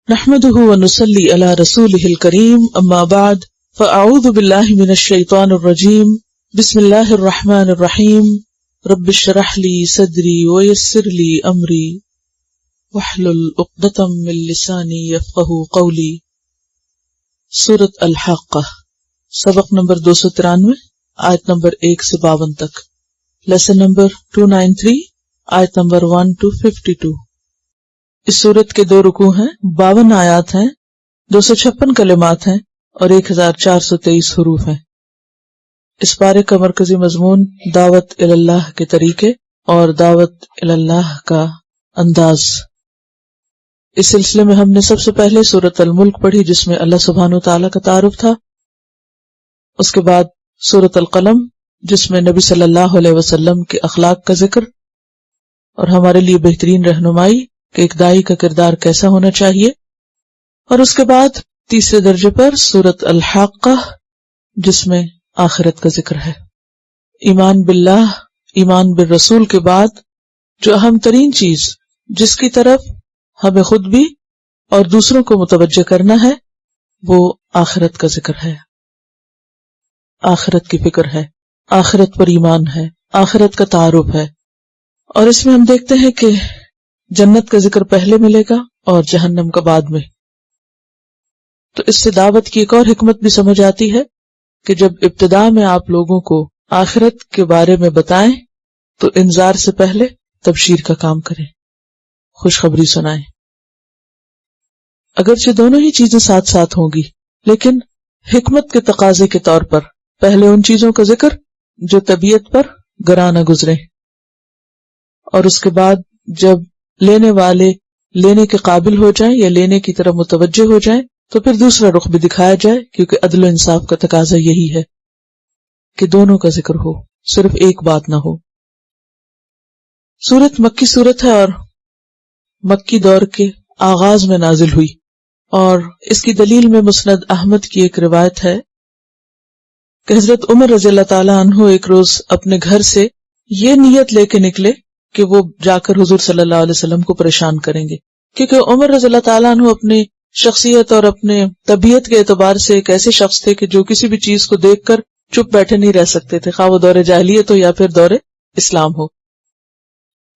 نحمده ونصلي على رسوله الكريم اما بعد فاعوذ بالله من الشيطان الرجيم بسم الله الرحمن الرحيم رب اشرح لي صدري ويسر لي امري واحلل عقدة من لساني يفقهوا قولي۔ سورۃ الحاقہ، سبق نمبر 293، آیت نمبر 1 سے 52 تک، لیسن نمبر 293، آیت نمبر 1 to 52۔ اس سورت کے 2 رکوع ہیں، 52 آیات ہیں، 256 کلمات ہیں اور 1423 حروف ہیں۔ اس پارے کا مرکزی مضمون دعوت اللہ کے طریقے اور دعوت اللہ کا انداز۔ اس سلسلے میں ہم نے سب سے پہلے سورۃ الملک پڑھی، جس میں اللہ سبحانہ وتعالیٰ کا تعارف تھا۔ اس کے بعد سورۃ القلم، جس میں نبی صلی اللہ علیہ وسلم کے اخلاق کا ذکر اور ہمارے لیے بہترین رہنمائی کہ ایک داعی کا کردار کیسا ہونا چاہیے، اور اس کے بعد تیسرے درجے پر سورۃ الحاقہ، جس میں آخرت کا ذکر ہے۔ ایمان باللہ، ایمان بالرسول کے بعد جو اہم ترین چیز جس کی طرف ہمیں خود بھی اور دوسروں کو متوجہ کرنا ہے، وہ آخرت کا ذکر ہے، آخرت کی فکر ہے، آخرت پر ایمان ہے، آخرت کا تعارف ہے۔ اور اس میں ہم دیکھتے ہیں کہ جنت کا ذکر پہلے ملے گا اور جہنم کا بعد میں۔ تو اس سے دعوت کی ایک اور حکمت بھی سمجھ آتی ہے کہ جب ابتدا میں آپ لوگوں کو آخرت کے بارے میں بتائیں تو انذار سے پہلے تبشیر کا کام کریں، خوشخبری سنائیں۔ اگرچہ دونوں ہی چیزیں ساتھ ساتھ ہوں گی، لیکن حکمت کے تقاضے کے طور پر پہلے ان چیزوں کا ذکر جو طبیعت پر گراں نہ گزریں، اور اس کے بعد جب لینے والے لینے کے قابل ہو جائیں یا لینے کی طرف متوجہ ہو جائیں تو پھر دوسرا رخ بھی دکھایا جائے، کیونکہ عدل و انصاف کا تقاضا یہی ہے کہ دونوں کا ذکر ہو، صرف ایک بات نہ ہو۔ سورت مکی سورت ہے اور مکی دور کے آغاز میں نازل ہوئی، اور اس کی دلیل میں مسند احمد کی ایک روایت ہے کہ حضرت عمر رضی اللہ تعالیٰ عنہ ایک روز اپنے گھر سے یہ نیت لے کے نکلے کہ وہ جا کر حضور صلی اللہ علیہ وسلم کو پریشان کریں گے، کیونکہ عمر رضی اللہ تعالیٰ عنہ اپنی شخصیت اور اپنے طبیعت کے اعتبار سے ایک ایسے شخص تھے کہ جو کسی بھی چیز کو دیکھ کر چپ بیٹھے نہیں رہ سکتے تھے، خواہ وہ دور جاہلیت ہو یا پھر دور اسلام ہو۔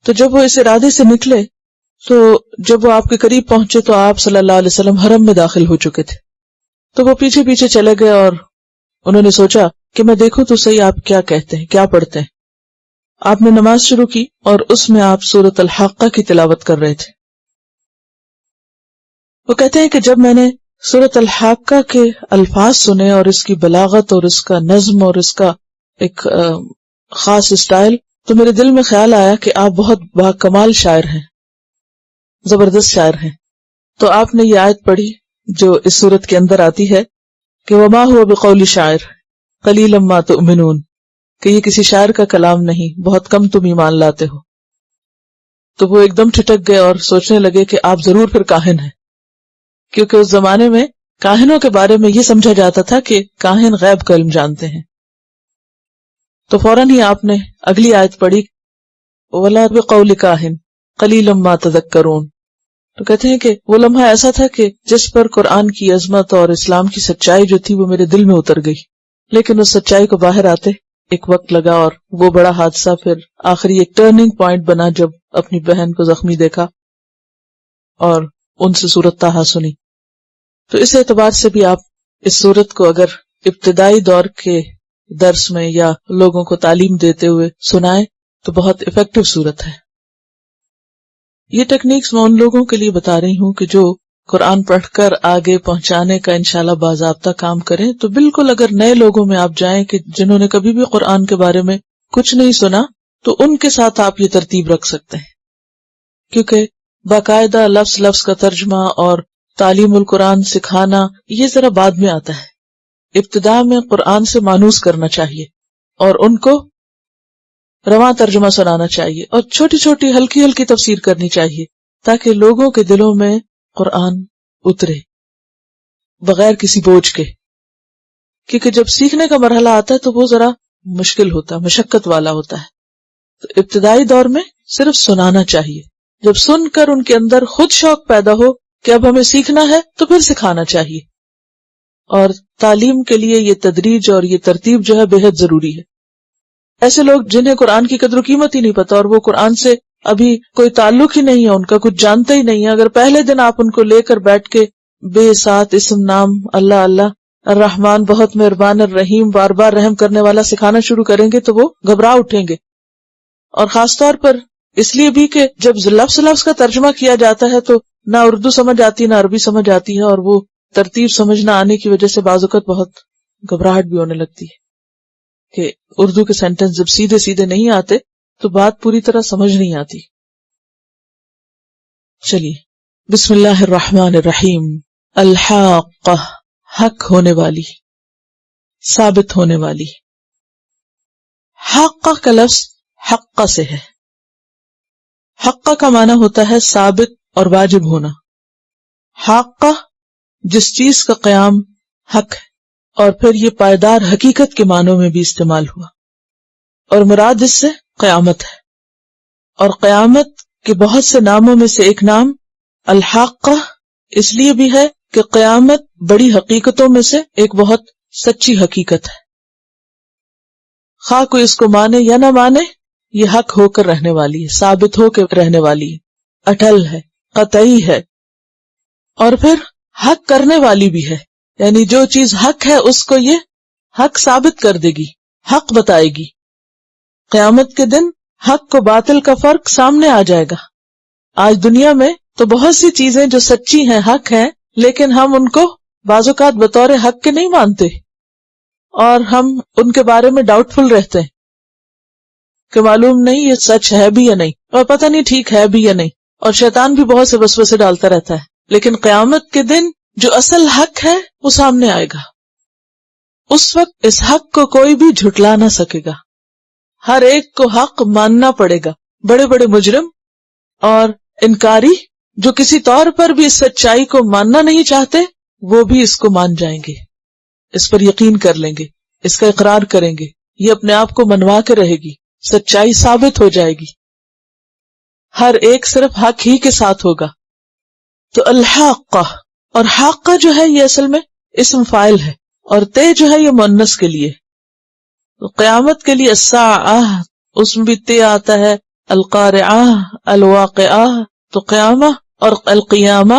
تو جب وہ اس ارادے سے نکلے تو جب وہ آپ کے قریب پہنچے تو آپ صلی اللہ علیہ وسلم حرم میں داخل ہو چکے تھے، تو وہ پیچھے پیچھے چلے گئے اور انہوں نے سوچا کہ میں دیکھوں تو صحیح آپ کیا کہتے ہیں، کیا پڑھتے ہیں۔ آپ نے نماز شروع کی اور اس میں آپ سورۃ الحاقہ کی تلاوت کر رہے تھے۔ وہ کہتے ہیں کہ جب میں نے سورۃ الحاقہ کے الفاظ سنے اور اس کی بلاغت اور اس کا نظم اور اس کا ایک خاص اسٹائل، تو میرے دل میں خیال آیا کہ آپ بہت باکمال شاعر ہیں، زبردست شاعر ہیں۔ تو آپ نے یہ آیت پڑھی جو اس سورت کے اندر آتی ہے کہ وما هو بقول شاعر قلیلا ما تؤمنون، کہ یہ کسی شاعر کا کلام نہیں، بہت کم تم ایمان لاتے ہو۔ تو وہ ایک دم ٹھٹک گئے اور سوچنے لگے کہ آپ ضرور پھر کاہن ہیں، کیونکہ اس زمانے میں کاہنوں کے بارے میں یہ سمجھا جاتا تھا کہ کاہن غیب کا علم جانتے ہیں۔ تو فوراً ہی آپ نے اگلی آیت پڑھی وَلَا بِقَوْلِ كَاهِنٍ قَلِيلًا مَا تَذَكَّرُونَ۔ تو کہتے ہیں کہ وہ لمحہ ایسا تھا کہ جس پر قرآن کی عظمت اور اسلام کی سچائی جو تھی وہ میرے دل میں اتر گئی، لیکن اس سچائی کو باہر آتے ایک وقت لگا، اور وہ بڑا حادثہ پھر آخری ایک ٹرننگ پوائنٹ بنا جب اپنی بہن کو زخمی دیکھا اور ان سے سورۃ طٰہٰ سنی۔ تو اس اعتبار سے بھی آپ اس سورت کو اگر ابتدائی دور کے درس میں یا لوگوں کو تعلیم دیتے ہوئے سنائیں تو بہت افیکٹو سورت ہے۔ یہ ٹیکنیکس میں ان لوگوں کے لیے بتا رہی ہوں کہ جو قرآن پڑھ کر آگے پہنچانے کا انشاءاللہ باضابطہ کام کریں۔ تو بالکل اگر نئے لوگوں میں آپ جائیں کہ جنہوں نے کبھی بھی قرآن کے بارے میں کچھ نہیں سنا، تو ان کے ساتھ آپ یہ ترتیب رکھ سکتے ہیں، کیونکہ باقاعدہ لفظ لفظ کا ترجمہ اور تعلیم القرآن سکھانا یہ ذرا بعد میں آتا ہے۔ ابتدا میں قرآن سے مانوس کرنا چاہیے اور ان کو رواں ترجمہ سنانا چاہیے اور چھوٹی چھوٹی ہلکی ہلکی تفسیر کرنی چاہیے، تاکہ لوگوں کے دلوں میں قرآن اترے بغیر کسی بوجھ کے۔ کیونکہ جب سیکھنے کا مرحلہ آتا ہے تو وہ ذرا مشکل ہوتا ہے، مشقت والا ہوتا ہے۔ تو ابتدائی دور میں صرف سنانا چاہیے، جب سن کر ان کے اندر خود شوق پیدا ہو کہ اب ہمیں سیکھنا ہے تو پھر سکھانا چاہیے. اور تعلیم کے لیے یہ تدریج اور یہ ترتیب جو ہے بے حد ضروری ہے. ایسے لوگ جنہیں قرآن کی قدر و قیمت ہی نہیں پتا اور وہ قرآن سے ابھی کوئی تعلق ہی نہیں ہے، ان کا کچھ جانتے ہی نہیں ہے، اگر پہلے دن آپ ان کو لے کر بیٹھ کے بے سات اسم نام اللہ اللہ الرحمن بہت مہربان الرحیم بار بار رحم کرنے والا سکھانا شروع کریں گے تو وہ گھبرا اٹھیں گے. اور خاص طور پر اس لیے بھی کہ جب لفظ کا ترجمہ کیا جاتا ہے تو نہ اردو سمجھ آتی نہ عربی سمجھ آتی ہے، اور وہ ترتیب سمجھ نہ آنے کی وجہ سے بعض اوقات بہت گھبراہٹ بھی ہونے لگتی ہے کہ اردو کے سینٹنس جب سیدھے سیدھے نہیں آتے تو بات پوری طرح سمجھ نہیں آتی. چلیے، بسم اللہ الرحمن الرحیم. الحاقہ، حق ہونے والی، ثابت ہونے والی. حاقہ کا لفظ حقہ سے ہے. حقہ کا معنی ہوتا ہے ثابت اور واجب ہونا. حاقہ جس چیز کا قیام حق ہے، اور پھر یہ پائیدار حقیقت کے معنوں میں بھی استعمال ہوا، اور مراد اس سے قیامت ہے. اور قیامت کے بہت سے ناموں میں سے ایک نام الحاقہ اس لیے بھی ہے کہ قیامت بڑی حقیقتوں میں سے ایک بہت سچی حقیقت ہے. خواہ کوئی اس کو مانے یا نہ مانے، یہ حق ہو کر رہنے والی ہے، ثابت ہو کے رہنے والی ہے، اٹل ہے، قطعی ہے. اور پھر حق کرنے والی بھی ہے، یعنی جو چیز حق ہے اس کو یہ حق ثابت کر دے گی، حق بتائے گی. قیامت کے دن حق کو باطل کا فرق سامنے آ جائے گا. آج دنیا میں تو بہت سی چیزیں جو سچی ہیں، حق ہیں، لیکن ہم ان کو بعض اوقات بطور حق کے نہیں مانتے، اور ہم ان کے بارے میں ڈاؤٹ فل رہتے ہیں کہ معلوم نہیں یہ سچ ہے بھی یا نہیں، اور پتہ نہیں ٹھیک ہے بھی یا نہیں. اور شیطان بھی بہت سے وسوسے ڈالتا رہتا ہے. لیکن قیامت کے دن جو اصل حق ہے وہ سامنے آئے گا. اس وقت اس حق کو کوئی بھی جھٹلا نہ سکے گا، ہر ایک کو حق ماننا پڑے گا. بڑے بڑے مجرم اور انکاری جو کسی طور پر بھی اس سچائی کو ماننا نہیں چاہتے، وہ بھی اس کو مان جائیں گے، اس پر یقین کر لیں گے، اس کا اقرار کریں گے. یہ اپنے آپ کو منوا کے رہے گی، سچائی ثابت ہو جائے گی. ہر ایک صرف حق ہی کے ساتھ ہوگا. تو الحاقہ، اور حاقہ جو ہے یہ اصل میں اسم فاعل ہے، اور تے جو ہے یہ مؤنث کے لیے. تو قیامت کے لیے الساعہ اس میں بھی تے آتا ہے، القارعہ، الواقعہ. تو قیامہ اور القیامہ،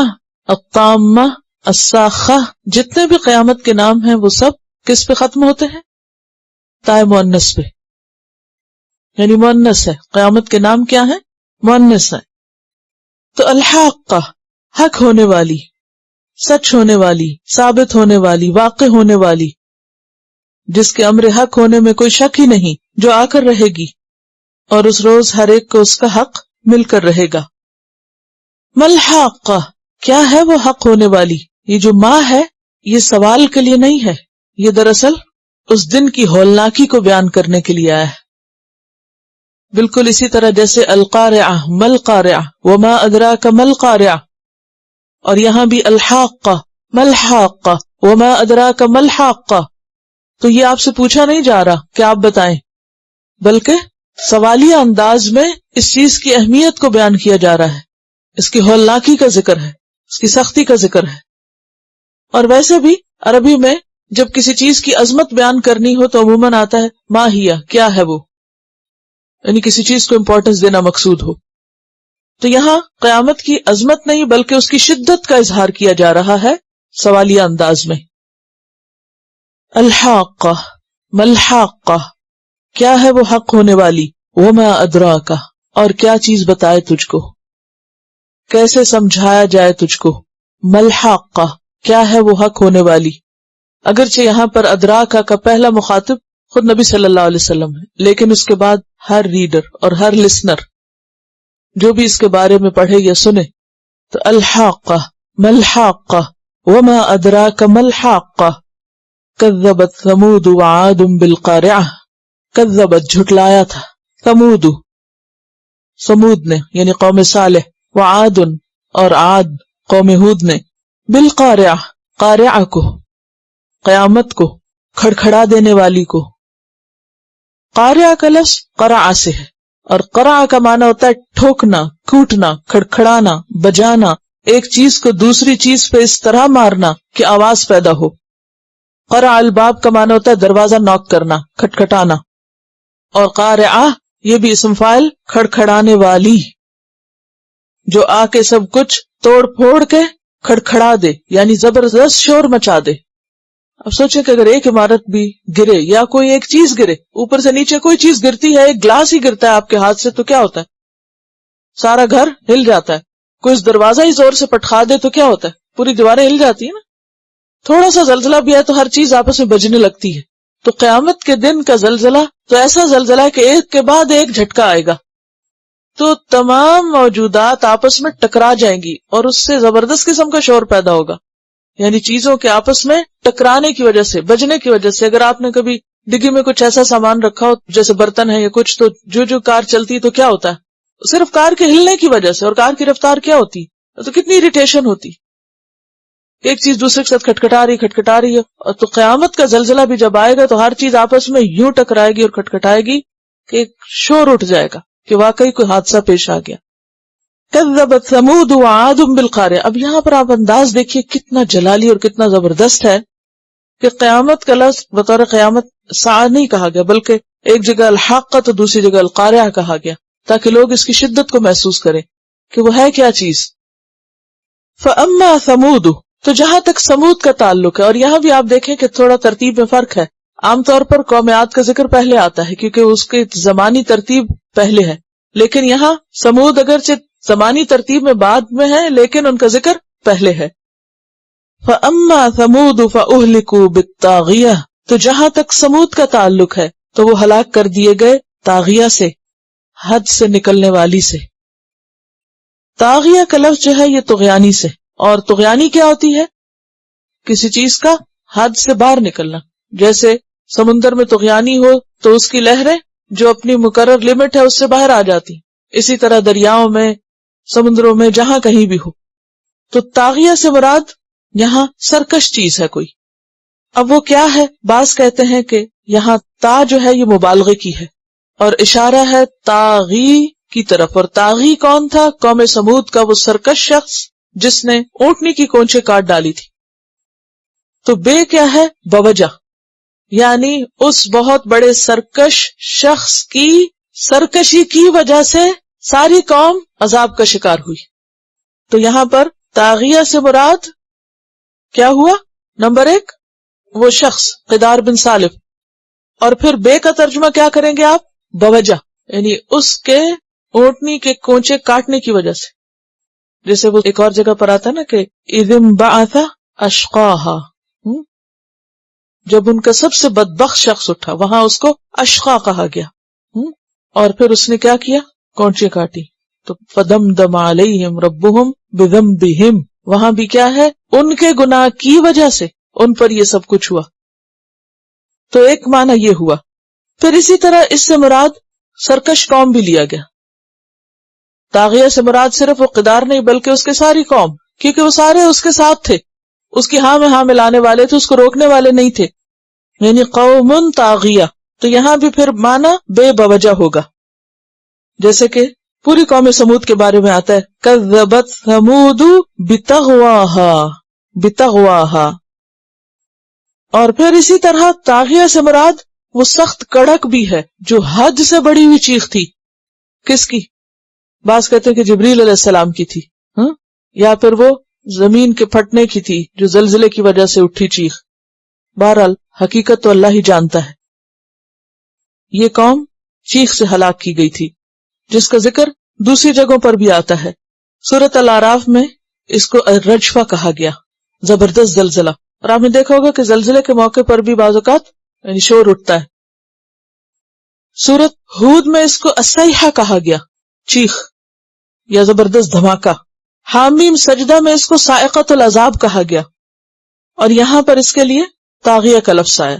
الطامہ، الساخہ، جتنے بھی قیامت کے نام ہیں وہ سب کس پہ ختم ہوتے ہیں؟ تائے مؤنث پہ، یعنی مؤنث ہے. قیامت کے نام کیا ہیں؟ مؤنث ہے. تو الحاقہ، حق ہونے والی، سچ ہونے والی، ثابت ہونے والی، واقع ہونے والی، جس کے امر حق ہونے میں کوئی شک ہی نہیں، جو آ کر رہے گی، اور اس روز ہر ایک کو اس کا حق مل کر رہے گا. ملحاقہ، کیا ہے وہ حق ہونے والی؟ یہ جو ماں ہے یہ سوال کے لیے نہیں ہے، یہ دراصل اس دن کی ہولناکی کو بیان کرنے کے لیے آیا ہے. بالکل اسی طرح جیسے القارعہ، مل قارعہ، وما ادراک مل قارعہ. اور یہاں بھی الحاقہ، ملحاقہ، وما ادراک ملحاقہ. تو یہ آپ سے پوچھا نہیں جا رہا کہ آپ بتائیں، بلکہ سوالیہ انداز میں اس چیز کی اہمیت کو بیان کیا جا رہا ہے، اس کی ہولناکی کا ذکر ہے، اس کی سختی کا ذکر ہے. اور ویسے بھی عربی میں جب کسی چیز کی عظمت بیان کرنی ہو تو عموماً آتا ہے ما ہیہ، کیا ہے وہ، یعنی کسی چیز کو امپورٹنس دینا مقصود ہو. تو یہاں قیامت کی عظمت نہیں بلکہ اس کی شدت کا اظہار کیا جا رہا ہے سوالیہ انداز میں. الحاقہ، ملحاقہ، کیا ہے وہ حق ہونے والی؟ وما ادراک، اور کیا چیز بتائے تجھ کو، کیسے سمجھایا جائے تجھ کو. ملحاقہ، کیا ہے وہ حق ہونے والی. اگرچہ یہاں پر ادراکہ کا پہلا مخاطب خود نبی صلی اللہ علیہ وسلم ہے، لیکن اس کے بعد ہر ریڈر اور ہر لسنر جو بھی اس کے بارے میں پڑھے یا سنے تو الحاقہ، ملحاقہ، وما ادراک ملحاقہ. کذبت ثمود وعاد بالقارعہ، کذبت جھٹلایا تھا، سمود نے یعنی قوم صالح، وعاد اور عاد قوم ہود نے، بالقارعہ، قارعہ کو، قیامت کو، کھڑکھڑا دینے والی کو. قارعہ کا لفظ قرع سے ہے، اور قرع کا معنی ہوتا ہے ٹھوکنا، کوٹنا، کھڑکھڑانا، بجانا، ایک چیز کو دوسری چیز پہ اس طرح مارنا کہ آواز پیدا ہو. قرع الباب کا معنی ہوتا ہے دروازہ نوک کرنا، کھٹکھٹانا. اور قارعہ یہ بھی اسم فاعل کھڑکھڑانے والی، جو آ کے سب کچھ توڑ پھوڑ کے کھڑکھڑا دے، یعنی زبردست شور مچا دے. اب سوچیں کہ اگر ایک عمارت بھی گرے یا کوئی ایک چیز گرے، اوپر سے نیچے کوئی چیز گرتی ہے، ایک گلاس ہی گرتا ہے آپ کے ہاتھ سے، تو کیا ہوتا ہے؟ سارا گھر ہل جاتا ہے. کوئی اس دروازہ ہی زور سے پٹخا دے تو کیا ہوتا ہے؟ پوری دیواریں ہل جاتی ہیں نا. تھوڑا سا زلزلہ بھی ہے تو ہر چیز آپس میں بجنے لگتی ہے. تو قیامت کے دن کا زلزلہ تو ایسا زلزلہ ہے کہ ایک کے بعد ایک جھٹکا آئے گا، تو تمام موجودات آپس میں ٹکرا جائیں گی اور اس سے زبردست قسم کا شور پیدا ہوگا. یعنی چیزوں کے آپس میں ٹکرانے کی وجہ سے، بجنے کی وجہ سے. اگر آپ نے کبھی ڈگی میں کچھ ایسا سامان رکھا ہو جیسے برتن ہے یا کچھ، تو جو کار چلتی تو کیا ہوتا ہے؟ صرف کار کے ہلنے کی وجہ سے، اور کار کی رفتار کیا ہوتی تو کتنی اریٹیشن ہوتی، ایک چیز دوسرے کے ساتھ کھٹکھٹا رہی ہے. اور تو قیامت کا زلزلہ بھی جب آئے گا تو ہر چیز آپس میں یوں ٹکرائے گی اور کھٹکھٹائے گی کہ ایک شور اٹھ جائے گا کہ واقعی کوئی حادثہ پیش آ گیا. کذبت ثمود وعاد بالقارعہ. اب یہاں پر آپ انداز دیکھیے کتنا جلالی اور کتنا زبردست ہے کہ قیامت کا لفظ بطور قیامت ساعہ نہیں کہا گیا، بلکہ ایک جگہ الحاقہ تو دوسری جگہ القارعہ کہا گیا، تاکہ لوگ اس کی شدت کو محسوس کریں کہ وہ ہے کیا چیز. فاما ثمود، تو جہاں تک سمود کا تعلق ہے، اور یہاں بھی آپ دیکھیں کہ تھوڑا ترتیب میں فرق ہے. عام طور پر قوم عاد کا ذکر پہلے آتا ہے کیونکہ اس کی زمانی ترتیب پہلے ہے، لیکن یہاں سمود اگرچہ زمانی ترتیب میں بعد میں ہے لیکن ان کا ذکر پہلے ہے. فَأَمَّا ثَمُودُ فَأُهْلِكُوا بِالطَّاغِيَةِ، تو جہاں تک سمود کا تعلق ہے تو وہ ہلاک کر دیے گئے طاغیہ سے، حد سے نکلنے والی سے. طاغیہ کا لفظ جو ہے یہ طغیانی سے، اور طغیانی کیا ہوتی ہے؟ کسی چیز کا حد سے باہر نکلنا. جیسے سمندر میں طغیانی ہو تو اس کی لہریں جو اپنی مقرر لمٹ ہے اس سے باہر آ جاتی. اسی طرح دریاؤں میں، سمندروں میں، جہاں کہیں بھی ہو. تو طاغیہ سے مراد یہاں سرکش چیز ہے کوئی. اب وہ کیا ہے؟ بعض کہتے ہیں کہ یہاں تا جو ہے یہ مبالغے کی ہے اور اشارہ ہے طاغی کی طرف. اور طاغی کون تھا؟ قوم سمود کا وہ سرکش شخص جس نے اونٹنی کی کونچیں کاٹ ڈالی تھی. تو بے کیا ہے؟ بوجہ، یعنی اس بہت بڑے سرکش شخص کی سرکشی کی وجہ سے ساری قوم عذاب کا شکار ہوئی. تو یہاں پر طاغیہ سے مراد کیا ہوا؟ نمبر 1 وہ شخص قدار بن سالف، اور پھر بے کا ترجمہ کیا کریں گے آپ؟ بوجہ، یعنی اس کے اونٹنی کے کونچے کاٹنے کی وجہ سے. جیسے وہ ایک اور جگہ پر آتا ہے نا کہ اِذِ انبعث اشقاها، جب ان کا سب سے بدبخت شخص اٹھا، وہاں اس کو اشقا کہا گیا. اور پھر اس نے کیا کیا؟ کونچے کاٹی. تو فدمدم علیہم ربہم بذنبہم، وہاں بھی کیا ہے؟ ان کے گناہ کی وجہ سے ان پر یہ سب کچھ ہوا. تو ایک معنی یہ ہوا. پھر اسی طرح اس سے مراد سرکش قوم بھی لیا گیا. طاغیہ سے مراد صرف وہ قدار نہیں بلکہ اس کے ساری قوم، کیونکہ وہ سارے اس کے ساتھ تھے، اس کی ہاں میں ہاں ملانے والے تھے، اس کو روکنے والے نہیں تھے. یعنی قوم طاغیہ. تو یہاں بھی پھر معنی بے بوجہ ہوگا، جیسے کہ پوری قوم سمود کے بارے میں آتا ہے کذبت ثمود بتغواہا. اور پھر اسی طرح طاغیہ سے مراد وہ سخت کڑک بھی ہے جو حد سے بڑی ہوئی چیخ تھی. کس کی؟ بعض کہتے ہیں کہ جبریل علیہ السلام کی تھی، یا پھر وہ زمین کے پھٹنے کی تھی جو زلزلے کی وجہ سے اٹھی چیخ. بہرحال حقیقت تو اللہ ہی جانتا ہے. یہ قوم چیخ سے ہلاک کی گئی تھی، جس کا ذکر دوسری جگہوں پر بھی آتا ہے. سورۃ الاعراف میں اس کو الرجفہ کہا گیا، زبردست زلزلہ. اور آپ نے دیکھا ہوگا کہ زلزلے کے موقع پر بھی بعض اوقات یعنی شور اٹھتا ہے. سورۃ ہود میں اس کو الصیحہ کہا گیا، چیخ یا زبردست دھماکہ. حامیم سجدہ میں اس کو صاعقۃ العذاب کہا گیا، اور یہاں پر اس کے لیے طاغیہ کا لفظ آیا.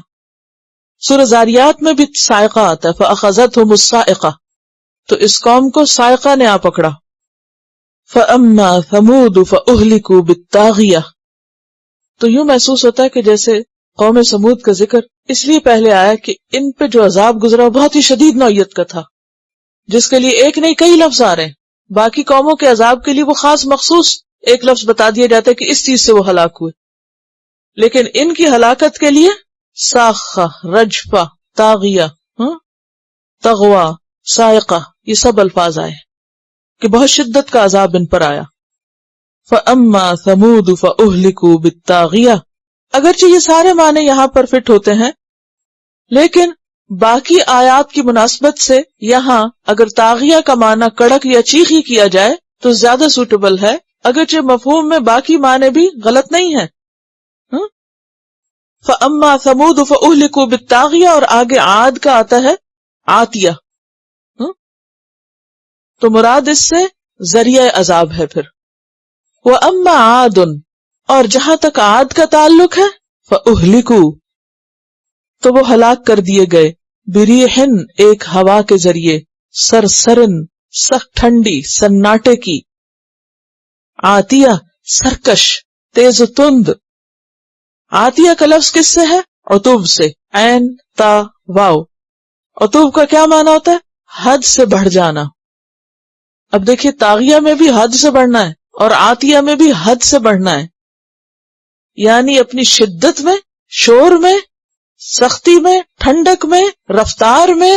سورہ زاریات میں بھی صاعقہ آتا ہے، فأخذتهم الصاعقہ، تو اس قوم کو صاعقہ نے آ پکڑا. فأما ثمود فأهلكوا بالطاغیہ. تو یوں محسوس ہوتا ہے کہ جیسے قوم سمود کا ذکر اس لیے پہلے آیا کہ ان پہ جو عذاب گزرا بہت ہی شدید نوعیت کا تھا، جس کے لیے ایک نہیں کئی لفظ آ رہے ہیں. باقی قوموں کے عذاب کے لیے وہ خاص مخصوص ایک لفظ بتا دیا جاتا ہے کہ اس چیز سے وہ ہلاک ہوئے، لیکن ان کی ہلاکت کے لیے ساخہ، رجفہ، طاغیہ، تغوا، صاعقہ، یہ سب الفاظ آئے کہ بہت شدت کا عذاب ان پر آیا. فَأَمَّا ثَمُودُ فَأُهْلِكُوا بِالطَّاغِيَةِ، اگرچہ یہ سارے معنی یہاں پر فٹ ہوتے ہیں، لیکن باقی آیات کی مناسبت سے یہاں اگر طاغیہ کا معنی کڑک یا چیخی کیا جائے تو زیادہ سوٹیبل ہے، اگرچہ مفہوم میں باقی معنی بھی غلط نہیں ہے. فَأَمَّا ثَمُودُ فَأُهْلِكُوا بِالطَّاغِيَةِ، اور آگے عاد کا آتا ہے عاتیہ، تو مراد اس سے ذریعہ عذاب ہے. پھر وَأَمَّا عَادٌ، اور جہاں تک عاد کا تعلق ہے فَأُهْلِكُوا، تو وہ ہلاک کر دیے گئے، بِرِيحٍ، ایک ہوا کے ذریعے، سرسرن، سخت ٹھنڈی، سناٹے کی، عاتیہ، سرکش، تیز و تند. عاتیہ کا لفظ کس سے ہے؟ عتوب سے، عین تا واو. عتوب کا کیا معنی ہوتا ہے؟ حد سے بڑھ جانا. اب دیکھیے طاغیہ میں بھی حد سے بڑھنا ہے اور عاتیہ میں بھی حد سے بڑھنا ہے، یعنی اپنی شدت میں، شور میں، سختی میں، ٹھنڈک میں، رفتار میں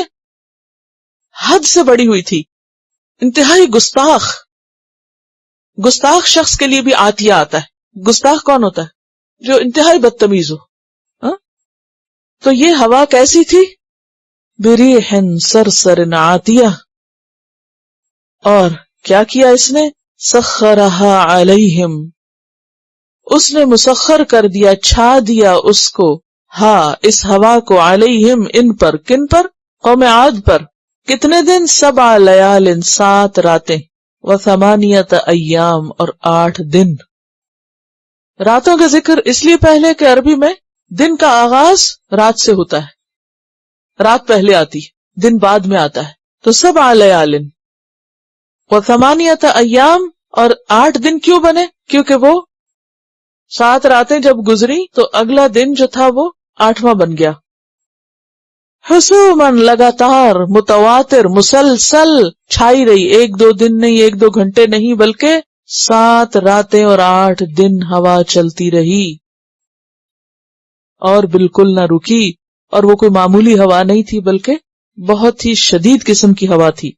حد سے بڑی ہوئی تھی. انتہائی گستاخ. گستاخ شخص کے لیے بھی عاتیہ آتا ہے. گستاخ کون ہوتا ہے؟ جو انتہائی بدتمیز ہو. تو یہ ہوا کیسی تھی؟ بِرِيحٍ سَرْسَرٍ عَاتِيَةٍ، اور کیا کیا اس نے؟ سَخَّرَهَا عَلَيْهِمْ، اس نے مسخر کر دیا، چھا دیا اس کو، ہاں اس ہوا کو، علیہم ان پر. کن پر؟ قوم عاد پر. کتنے دن؟ 7 لیال، 7 راتیں، و8 ایام، اور 8 دن. راتوں کا ذکر اس لیے پہلے کہ عربی میں دن کا آغاز رات سے ہوتا ہے، رات پہلے آتی، دن بعد میں آتا ہے. تو 7 لیال و8 ایام، اور 8 دن کیوں بنے؟ کیونکہ وہ 7 راتیں جب گزری تو اگلا دن جو تھا وہ 8واں بن گیا. حسوماً، لگاتار، متواتر، مسلسل چھائی رہی، 1-2 دن نہیں، 1-2 گھنٹے نہیں، بلکہ 7 راتیں اور 8 دن ہوا چلتی رہی اور بالکل نہ رکی. اور وہ کوئی معمولی ہوا نہیں تھی بلکہ بہت ہی شدید قسم کی ہوا تھی.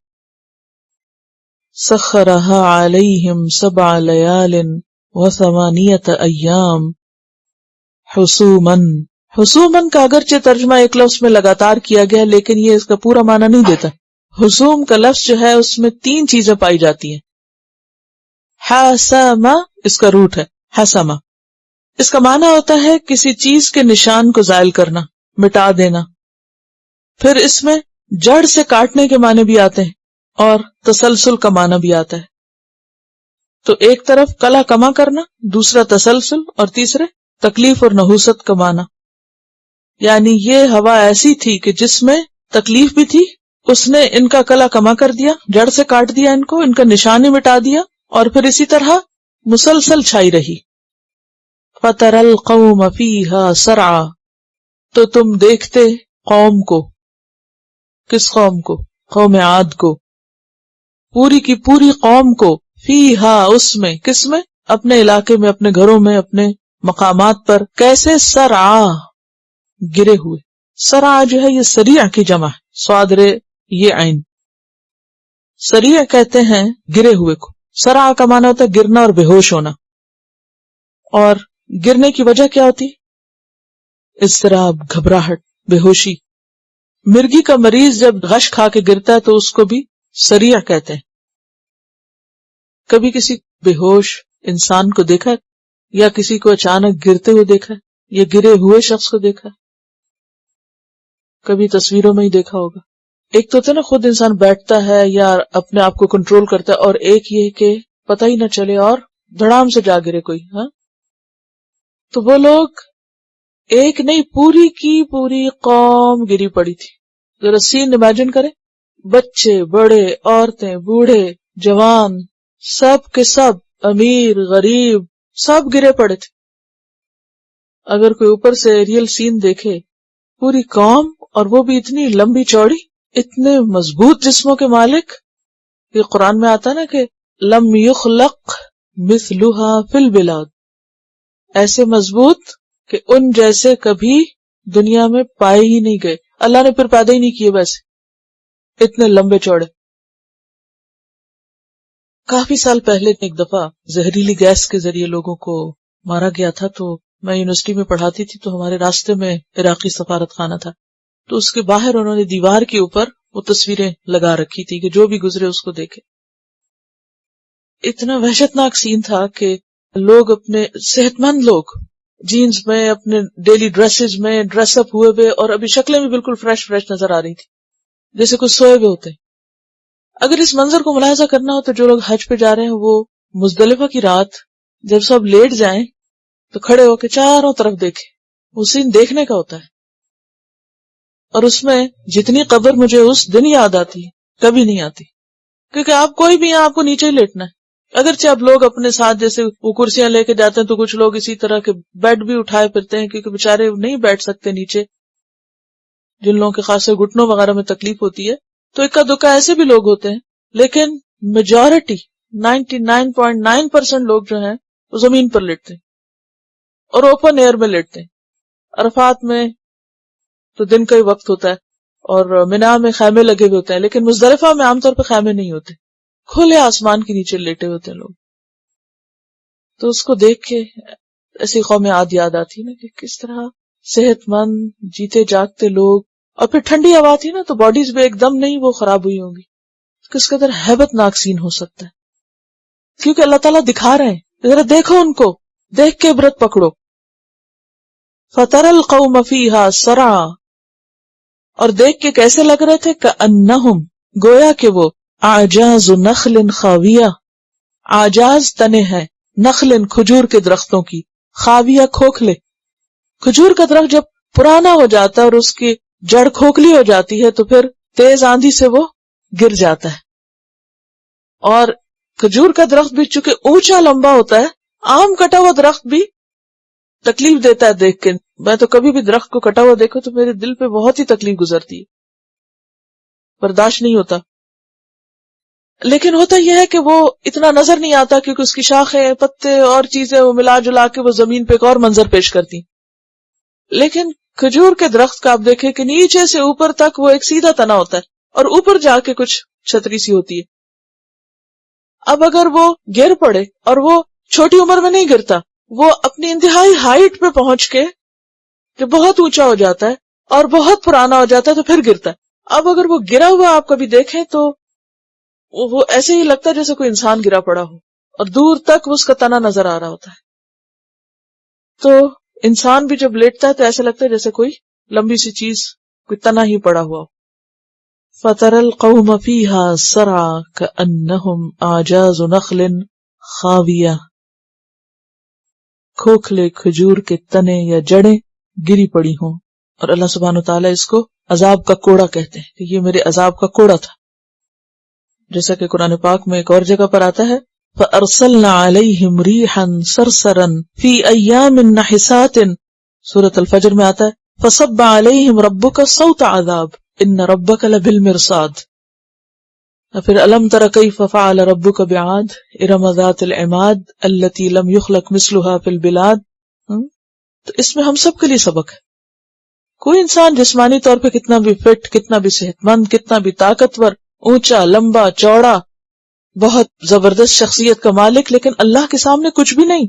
سخرها علیہم 7 لیال و8 ایام حسوماً. حسوماً کا اگرچہ ترجمہ ایک لفظ میں لگاتار کیا گیا لیکن یہ اس کا پورا معنی نہیں دیتا. حسوم کا لفظ جو ہے اس میں 3 چیزیں پائی جاتی ہیں. حسما، اس کا روٹ ہے حسما. اس کا معنی ہوتا ہے کسی چیز کے نشان کو زائل کرنا، مٹا دینا. پھر اس میں جڑ سے کاٹنے کے معنی بھی آتے ہیں اور تسلسل کا معنی بھی آتا ہے. تو ایک طرف کلا کما کرنا، دوسرا تسلسل، اور تیسرے تکلیف اور نحوست کا معنی. یعنی یہ ہوا ایسی تھی کہ جس میں تکلیف بھی تھی، اس نے ان کا کلا کما کر دیا، جڑ سے کاٹ دیا ان کو، ان کا نشان ہی مٹا دیا، اور پھر اسی طرح مسلسل چھائی رہی. فَتَرَى الْقَوْمَ فِيهَا سَرْعًا، تو تم دیکھتے قوم کو. کس قوم کو؟ قوم عاد کو. پوری کی پوری قوم کو، فیہا، اس میں. کس میں؟ اپنے علاقے میں، اپنے گھروں میں، اپنے مقامات پر. کیسے؟ سرعا، گرے ہوئے. سرعا جو ہے یہ سریع کی جمع ہے، صاد رے یہ عین. سریع کہتے ہیں گرے ہوئے کو. سرعا کا معنی ہوتا ہے گرنا اور بے ہوش ہونا. اور گرنے کی وجہ کیا ہوتی؟ اضطراب، گھبراہٹ، بے ہوشی. مرگی کا مریض جب غش کھا کے گرتا ہے تو اس کو بھی سریع کہتے ہیں. کبھی کسی بے ہوش انسان کو دیکھا یا کسی کو اچانک گرتے ہوئے دیکھا یا گرے ہوئے شخص کو دیکھا؟ کبھی تصویروں میں ہی دیکھا ہوگا. ایک تو نا خود انسان بیٹھتا ہے یا اپنے آپ کو کنٹرول کرتا ہے، اور ایک یہ کہ پتہ ہی نہ چلے اور دھڑام سے جا گرے کوئی. ہاں، تو وہ لوگ ایک نہیں، پوری کی پوری قوم گری پڑی تھی. ذرا سین امیجن کریں، بچے، بڑے، عورتیں، بوڑھے، جوان، سب کے سب، امیر، غریب، سب گرے پڑے تھے. اگر کوئی اوپر سے ایریل سین دیکھے، پوری قوم، اور وہ بھی اتنی لمبی چوڑی، اتنے مضبوط جسموں کے مالک. یہ قرآن میں آتا نا کہ لم یخلق مثلھا فی البلاد، ایسے مضبوط کہ ان جیسے کبھی دنیا میں پائے ہی نہیں گئے، اللہ نے پھر پیدا ہی نہیں کیے ویسے اتنے لمبے چوڑے۔ کافی سال پہلے ایک دفعہ زہریلی گیس کے ذریعے لوگوں کو مارا گیا تھا، تو میں یونیورسٹی میں پڑھاتی تھی، تو ہمارے راستے میں عراقی سفارت خانہ تھا، تو اس کے باہر انہوں نے دیوار کے اوپر وہ تصویریں لگا رکھی تھی کہ جو بھی گزرے اس کو دیکھے۔ اتنا وحشتناک سین تھا کہ لوگ اپنے صحت مند لوگ جینز میں، اپنے ڈیلی ڈریسز میں ڈریس اپ ہوئے ہوئے، اور ابھی شکلیں بھی بالکل فریش نظر آ رہی تھی جیسے کچھ سوئے ہوئے ہوتے ہیں۔ اگر اس منظر کو ملاحظہ کرنا ہو تو جو لوگ حج پہ جا رہے ہیں وہ مزدلفہ کی رات جب سب لیٹ جائیں تو کھڑے ہو کے چاروں طرف دیکھیں، وہ سین دیکھنے کا ہوتا ہے۔ اور اس میں جتنی قبر مجھے اس دن یاد آتی ہے کبھی نہیں آتی، کیونکہ آپ کوئی بھی یہاں آپ کو نیچے ہی لیٹنا ہے۔ اگرچہ اب لوگ اپنے ساتھ جیسے وہ کرسیاں لے کے جاتے ہیں تو کچھ لوگ اسی طرح کے بیڈ بھی اٹھائے پھرتے ہیں، کیونکہ بےچارے نہیں بیٹھ سکتے نیچے، جن لوگوں کے خاص گھٹنوں وغیرہ میں تکلیف ہوتی ہے، تو اکا دکا ایسے بھی لوگ ہوتے ہیں، لیکن میجورٹی 99.9% لوگ جو ہیں وہ زمین پر لیٹتے ہیں اور اوپن ایئر میں لیٹتے ہیں۔ عرفات میں تو دن کا ہی وقت ہوتا ہے اور منا میں خیمے لگے ہوئے ہوتے ہیں، لیکن مزدلفہ میں عام طور پہ خیمے نہیں ہوتے، کھلے آسمان کے نیچے لیٹے ہوتے ہیں لوگ۔ تو اس کو دیکھ کے ایسی قوم عاد یاد آتی نا کہ کس طرح صحت مند جیتے جاگتے لوگ، اور پھر ٹھنڈی ہوا تھی نا تو باڈیز بھی ایک دم نہیں وہ خراب ہوئی ہوں گی، کس قدر ہیبت ناک سین ہو سکتا ہے، کیونکہ اللہ تعالیٰ دکھا رہے ہیں، ذرا دیکھو ان کو، دیکھ کے عبرت پکڑو۔ فَتَرَى الْقَوْمَ فِيهَا سَرْعًا، اور دیکھ کے کیسے لگ رہے تھے، كَأَنَّهُمْ، گویا کہ وہ اعجاز نخل خاویہ، اعجاز تنے ہیں، نخل کھجور کے درختوں کی، خاویہ کھوکھلے۔ کھجور کا درخت جب پرانا ہو جاتا ہے اور اس کی جڑ کھوکھلی ہو جاتی ہے تو پھر تیز آندھی سے وہ گر جاتا ہے، اور کھجور کا درخت بھی چونکہ اونچا لمبا ہوتا ہے، عام کٹا ہوا درخت بھی تکلیف دیتا ہے دیکھ کے۔ میں تو کبھی بھی درخت کو کٹا ہوا دیکھو تو میرے دل پہ بہت ہی تکلیف گزرتی ہے، برداشت نہیں ہوتا۔ لیکن ہوتا یہ ہے کہ وہ اتنا نظر نہیں آتا کیونکہ اس کی شاخیں، پتے اور چیزیں وہ ملا جلا کے وہ زمین پہ ایک اور منظر پیش کرتی۔ لیکن کھجور کے درخت کا آپ دیکھیں کہ نیچے سے اوپر تک وہ ایک سیدھا تنا ہوتا ہے اور اوپر جا کے کچھ چھتری سی ہوتی ہے۔ اب اگر وہ گر پڑے، اور وہ چھوٹی عمر میں نہیں گرتا، وہ اپنی انتہائی ہائٹ پہ پہنچ کے جو بہت اونچا ہو جاتا ہے اور بہت پرانا ہو جاتا ہے تو پھر گرتا ہے۔ اب اگر وہ گرا ہوا آپ کبھی دیکھیں تو وہ ایسے ہی لگتا ہے جیسے کوئی انسان گرا پڑا ہو، اور دور تک اس کا تنا نظر آ رہا ہوتا ہے۔ تو انسان بھی جب لیٹتا ہے تو ایسا لگتا ہے جیسے کوئی لمبی سی چیز، کوئی تنا ہی پڑا ہوا ہو۔ فَتَرَى الْقَوْمَ فِيهَا سَرْعًا كَأَنَّهُمْ أَعْجَازُ نَخْلٍ خَاوِيَةٍ، کھوکھلے کھجور کے تنے یا جڑیں گری پڑی ہوں۔ اور اللہ سبحانہ وتعالیٰ اس کو عذاب کا کوڑا کہتے ہیں کہ یہ میرے عذاب کا کوڑا تھا، جیسا کہ قرآن پاک میں ایک اور جگہ پر آتا ہے فَأَرْسَلْنَا عَلَيْهِمْ رِيحًا صَرْصَرًا فِي أَيَّامٍ نَحِسَاتٍ، سورۃ الفجر میں آتا ہے فَصَبَّ عَلَيْهِمْ رَبُّكَ صَوْتَ عَذَابٍ إِنَّ رَبَّكَ لَبِالْمِرْصَادِ۔ پھر أَلَمْ تَرَ كَيْفَ فَعَلَ رَبُّكَ بِعَادٍ إِرَمَ ذَاتِ الْعِمَادِ الَّتِي لَمْ يُخْلَقْ مِثْلُهَا فِي الْبِلَادِ۔ تو اس میں ہم سب کے لیے سبق ہے۔ کوئی انسان جسمانی طور پہ کتنا بھی فٹ، کتنا بھی صحت مند، کتنا بھی طاقتور، اونچا لمبا چوڑا، بہت زبردست شخصیت کا مالک، لیکن اللہ کے سامنے کچھ بھی نہیں،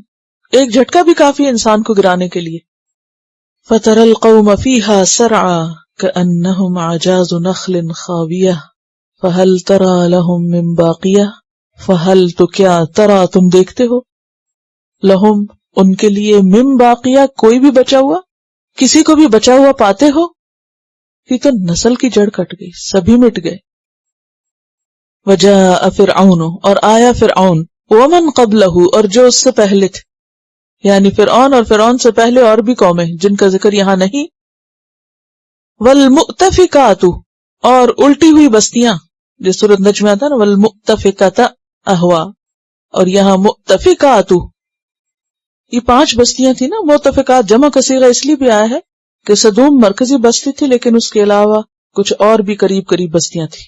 ایک جھٹکا بھی کافی ہے انسان کو گرانے کے لیے۔ فَتَرَى الْقَوْمَ فِيهَا سَرْعًا كَأَنَّهُمْ أَعْجَازُ نَخْلٍ خَاوِيَةٍ فَهَلْ تَرَى لَهُم مِّن بَاقِيَةٍ، فَهَلْ تو کیا، ترى تم دیکھتے ہو، لَهُم ان کے لیے، مِن باقیہ کوئی بھی بچا ہوا، کسی کو بھی بچا ہوا پاتے ہو؟ یہ تو نسل کی جڑ کٹ گئی، سبھی مٹ گئے۔ وَجَاءَ فِرْعَوْنُ، اور آیا فرعون، وَمَنْ قَبْلَهُ، اور جو اس سے پہلے تھے، یعنی فرعون اور فرعون سے پہلے اور بھی قومیں جن کا ذکر یہاں نہیں۔ وَالْمُؤْتَفِكَاتُ، اور الٹی ہوئی بستیاں، جس سورۃ نجم میں آتا ہے نا وَالْمُؤْتَفِكَةَ أَهْوَىٰ، اور یہاں مؤتفقات، یہ 5 بستیاں تھیں نا۔ مؤتفقات جمع کا صیغہ اس لیے بھی آیا ہے کہ سدوم مرکزی بستی تھی، لیکن اس کے علاوہ کچھ اور بھی قریب قریب بستیاں تھیں۔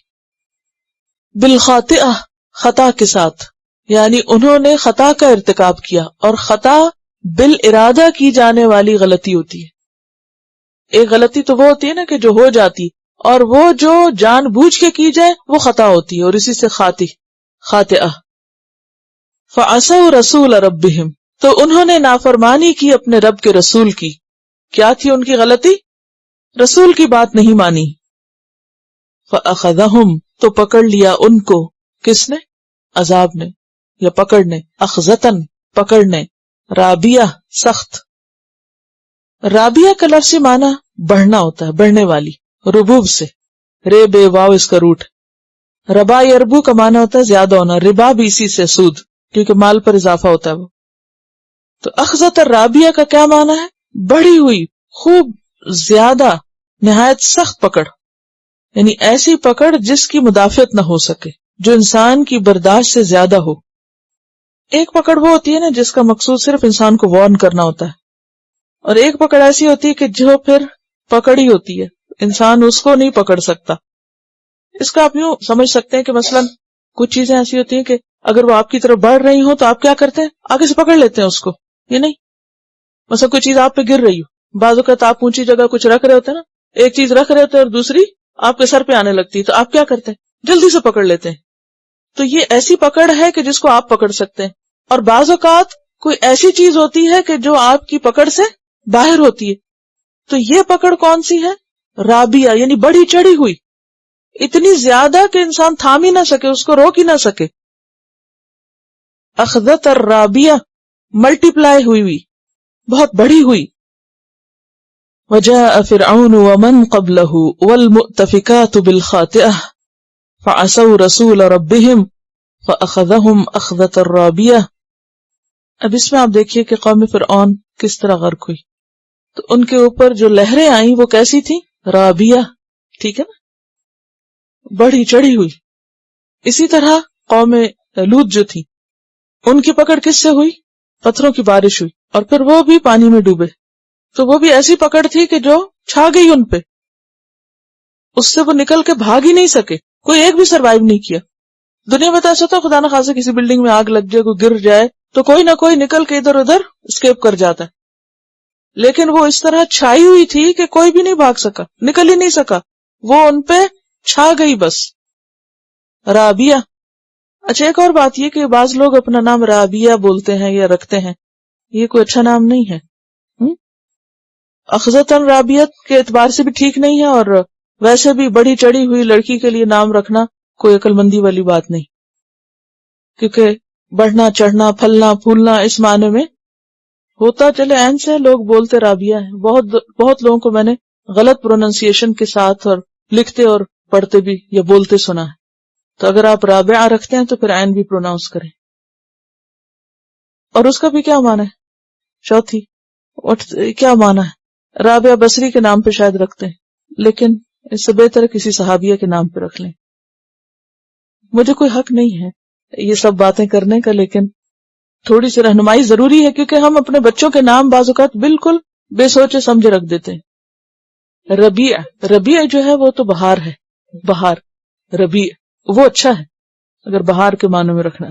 بالخاطئہ، خطا کے ساتھ، یعنی انہوں نے خطا کا ارتکاب کیا، اور خطا بالارادہ کی جانے والی غلطی ہوتی ہے۔ ایک غلطی تو وہ ہوتی ہے نا کہ جو ہو جاتی، اور وہ جو جان بوجھ کے کی جائے وہ خطا ہوتی ہے، اور اسی سے خاطئہ۔ فعصوا رسول ربہم، تو انہوں نے نافرمانی کی اپنے رب کے رسول کی۔ کیا تھی ان کی غلطی؟ رسول کی بات نہیں مانی۔ فاخذہم، تو پکڑ لیا ان کو، کس نے؟ عذاب نے یا پکڑنے، اخذتن پکڑنے، رابیہ سخت۔ رابیہ کا لفظی معنی بڑھنا ہوتا ہے، بڑھنے والی، ربوب سے، رے بے واو اس کا روٹ۔ ربا یربو کا معنی ہوتا ہے زیادہ ہونا، ربا بھی اسی سے سود، کیونکہ مال پر اضافہ ہوتا ہے وہ۔ تو اخذت الرابیہ کا کیا معنی ہے؟ بڑھی ہوئی، خوب زیادہ، نہایت سخت پکڑ، یعنی ایسی پکڑ جس کی مدافعت نہ ہو سکے، جو انسان کی برداشت سے زیادہ ہو۔ ایک پکڑ وہ ہوتی ہے نا جس کا مقصود صرف انسان کو وارن کرنا ہوتا ہے، اور ایک پکڑ ایسی ہوتی ہے کہ جو پھر پکڑی ہوتی ہے، انسان اس کو نہیں پکڑ سکتا۔ اس کا آپ یوں سمجھ سکتے ہیں کہ مثلا کچھ چیزیں ایسی ہوتی ہیں کہ اگر وہ آپ کی طرف بڑھ رہی ہوں تو آپ کیا کرتے ہیں؟ آگے سے پکڑ لیتے ہیں اس کو، یہ نہیں، مثلا کوئی چیز آپ پہ گر رہی ہو، بعض اوقات آپ اونچی جگہ کچھ رکھ رہے ہوتے ہیں نا، ایک چیز رکھ رہے ہوتے ہیں اور دوسری آپ کے سر پہ آنے لگتی ہے، تو آپ کیا کرتے ہیں؟ جلدی سے پکڑ لیتے ہیں۔ تو یہ ایسی پکڑ ہے کہ جس کو آپ پکڑ سکتے ہیں، اور بعض اوقات کوئی ایسی چیز ہوتی ہے کہ جو آپ کی پکڑ سے باہر ہوتی ہے، تو یہ پکڑ کون سی ہے؟ رابیہ، یعنی بڑھی چڑھی ہوئی، اتنی زیادہ کہ انسان تھام ہی نہ سکے، اس کو روک ہی نہ سکے۔ اخذت الرابیہ، ملٹی پلائی ہوئی، بہت بڑی ہوئی۔ وجاء فرعون ومن قبله والمؤتفكات بالخاطئة فعصوا رسول ربهم فأخذهم أخذة الرابية۔ اب اس میں آپ دیکھیے کہ قوم فرعون کس طرح غرق ہوئی، تو ان کے اوپر جو لہریں آئیں وہ کیسی تھی؟ رابیہ، ٹھیک ہے نا، بڑھی چڑھی ہوئی۔ اسی طرح قوم لوط جو تھی، ان کی پکڑ کس سے ہوئی؟ پتھروں کی بارش ہوئی، اور پھر وہ بھی پانی میں ڈوبے، تو وہ بھی ایسی پکڑ تھی کہ جو چھا گئی ان پہ، اس سے وہ نکل کے بھاگ ہی نہیں سکے، کوئی ایک بھی سروائیو نہیں کیا۔ دنیا میں تو ایسا ہوتا خدا نخواستہ کسی بلڈنگ میں آگ لگ جائے، کوئی گر جائے تو کوئی نہ کوئی نکل کے ادھر ادھر اسکیپ کر جاتا ہے، لیکن وہ اس طرح چھائی ہوئی تھی کہ کوئی بھی نہیں بھاگ سکا، نکل ہی نہیں سکا، وہ ان پہ چھا گئی بس۔ رابیہ۔ اچھا ایک اور بات یہ کہ بعض لوگ اپنا نام رابیہ بولتے ہیں یا رکھتے ہیں، یہ کوئی اچھا نام نہیں ہے۔ اخذتاً رابیت کے اعتبار سے بھی ٹھیک نہیں ہے، اور ویسے بھی بڑی چڑھی ہوئی لڑکی کے لیے نام رکھنا کوئی عقل مندی والی بات نہیں، کیونکہ بڑھنا چڑھنا پھلنا پھولنا اس معنی میں ہوتا چلے عین سے لوگ بولتے رابیہ ہیں۔ بہت لوگوں کو میں نے غلط پروننسیشن کے ساتھ اور لکھتے اور پڑھتے بھی یا بولتے سنا ہے، تو اگر آپ رابعہ رکھتے ہیں تو پھر عین بھی پروناؤنس کریں۔ اور اس کا بھی کیا معنی ہے؟ چوتھی کیا معنی ہے؟ رابعہ بصری کے نام پہ شاید رکھتے ہیں، لیکن اس سے بہتر کسی صحابیہ کے نام پہ رکھ لیں۔ مجھے کوئی حق نہیں ہے یہ سب باتیں کرنے کا، لیکن تھوڑی سی رہنمائی ضروری ہے، کیونکہ ہم اپنے بچوں کے نام بعض اوقات بالکل بے سوچے سمجھے رکھ دیتے ہیں۔ ربیع جو ہے وہ تو بہار ہے، بہار، ربیع وہ اچھا ہے اگر بہار کے معنوں میں رکھنا۔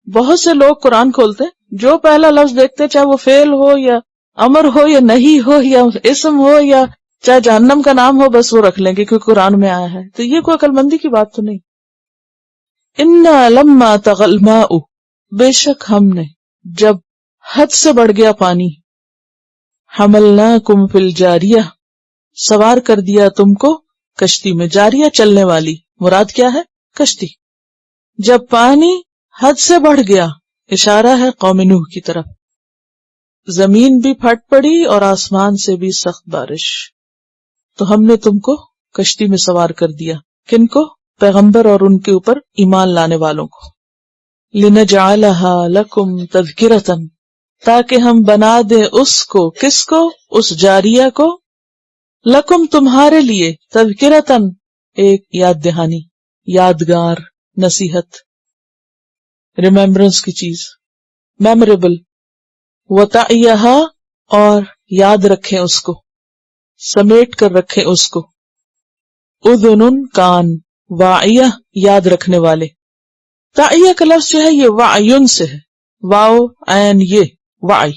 بہت سے لوگ قرآن کھولتے ہیں، جو پہلا لفظ دیکھتے چاہے وہ فعل ہو یا امر ہو یا نہیں ہو یا اسم ہو یا چاہے جہنم کا نام ہو، بس وہ رکھ لیں گے کیونکہ قرآن میں آیا ہے، تو یہ کوئی عقل مندی کی بات تو نہیں۔ انا لما طغى الماء، بے شک ہم نے جب حد سے بڑھ گیا پانی، حملناکم فی الجاریہ، سوار کر دیا تم کو کشتی میں، جاریہ چلنے والی، مراد کیا ہے؟ کشتی۔ جب پانی حد سے بڑھ گیا، اشارہ ہے قوم نوح کی طرف، زمین بھی پھٹ پڑی اور آسمان سے بھی سخت بارش، تو ہم نے تم کو کشتی میں سوار کر دیا۔ کن کو؟ پیغمبر اور ان کے اوپر ایمان لانے والوں کو۔ لِنَجْعَلَهَا لَكُمْ تَذْكِرَةً، تاکہ ہم بنا دیں اس کو، کس کو؟ اس جاریہ کو، لکم تمہارے لیے، تذکرتاً ایک یاد دہانی، یادگار، نصیحت، ریمیمبرنس کی چیز، میموریبل، وتعیہا اور یاد رکھیں اس کو، سمیٹ کر رکھیں اس کو، اذن کان، واعیہ یاد رکھنے والے، تعیہ کا لفظ جو ہے یہ وعیون سے ہے، واو عین یہ وعی.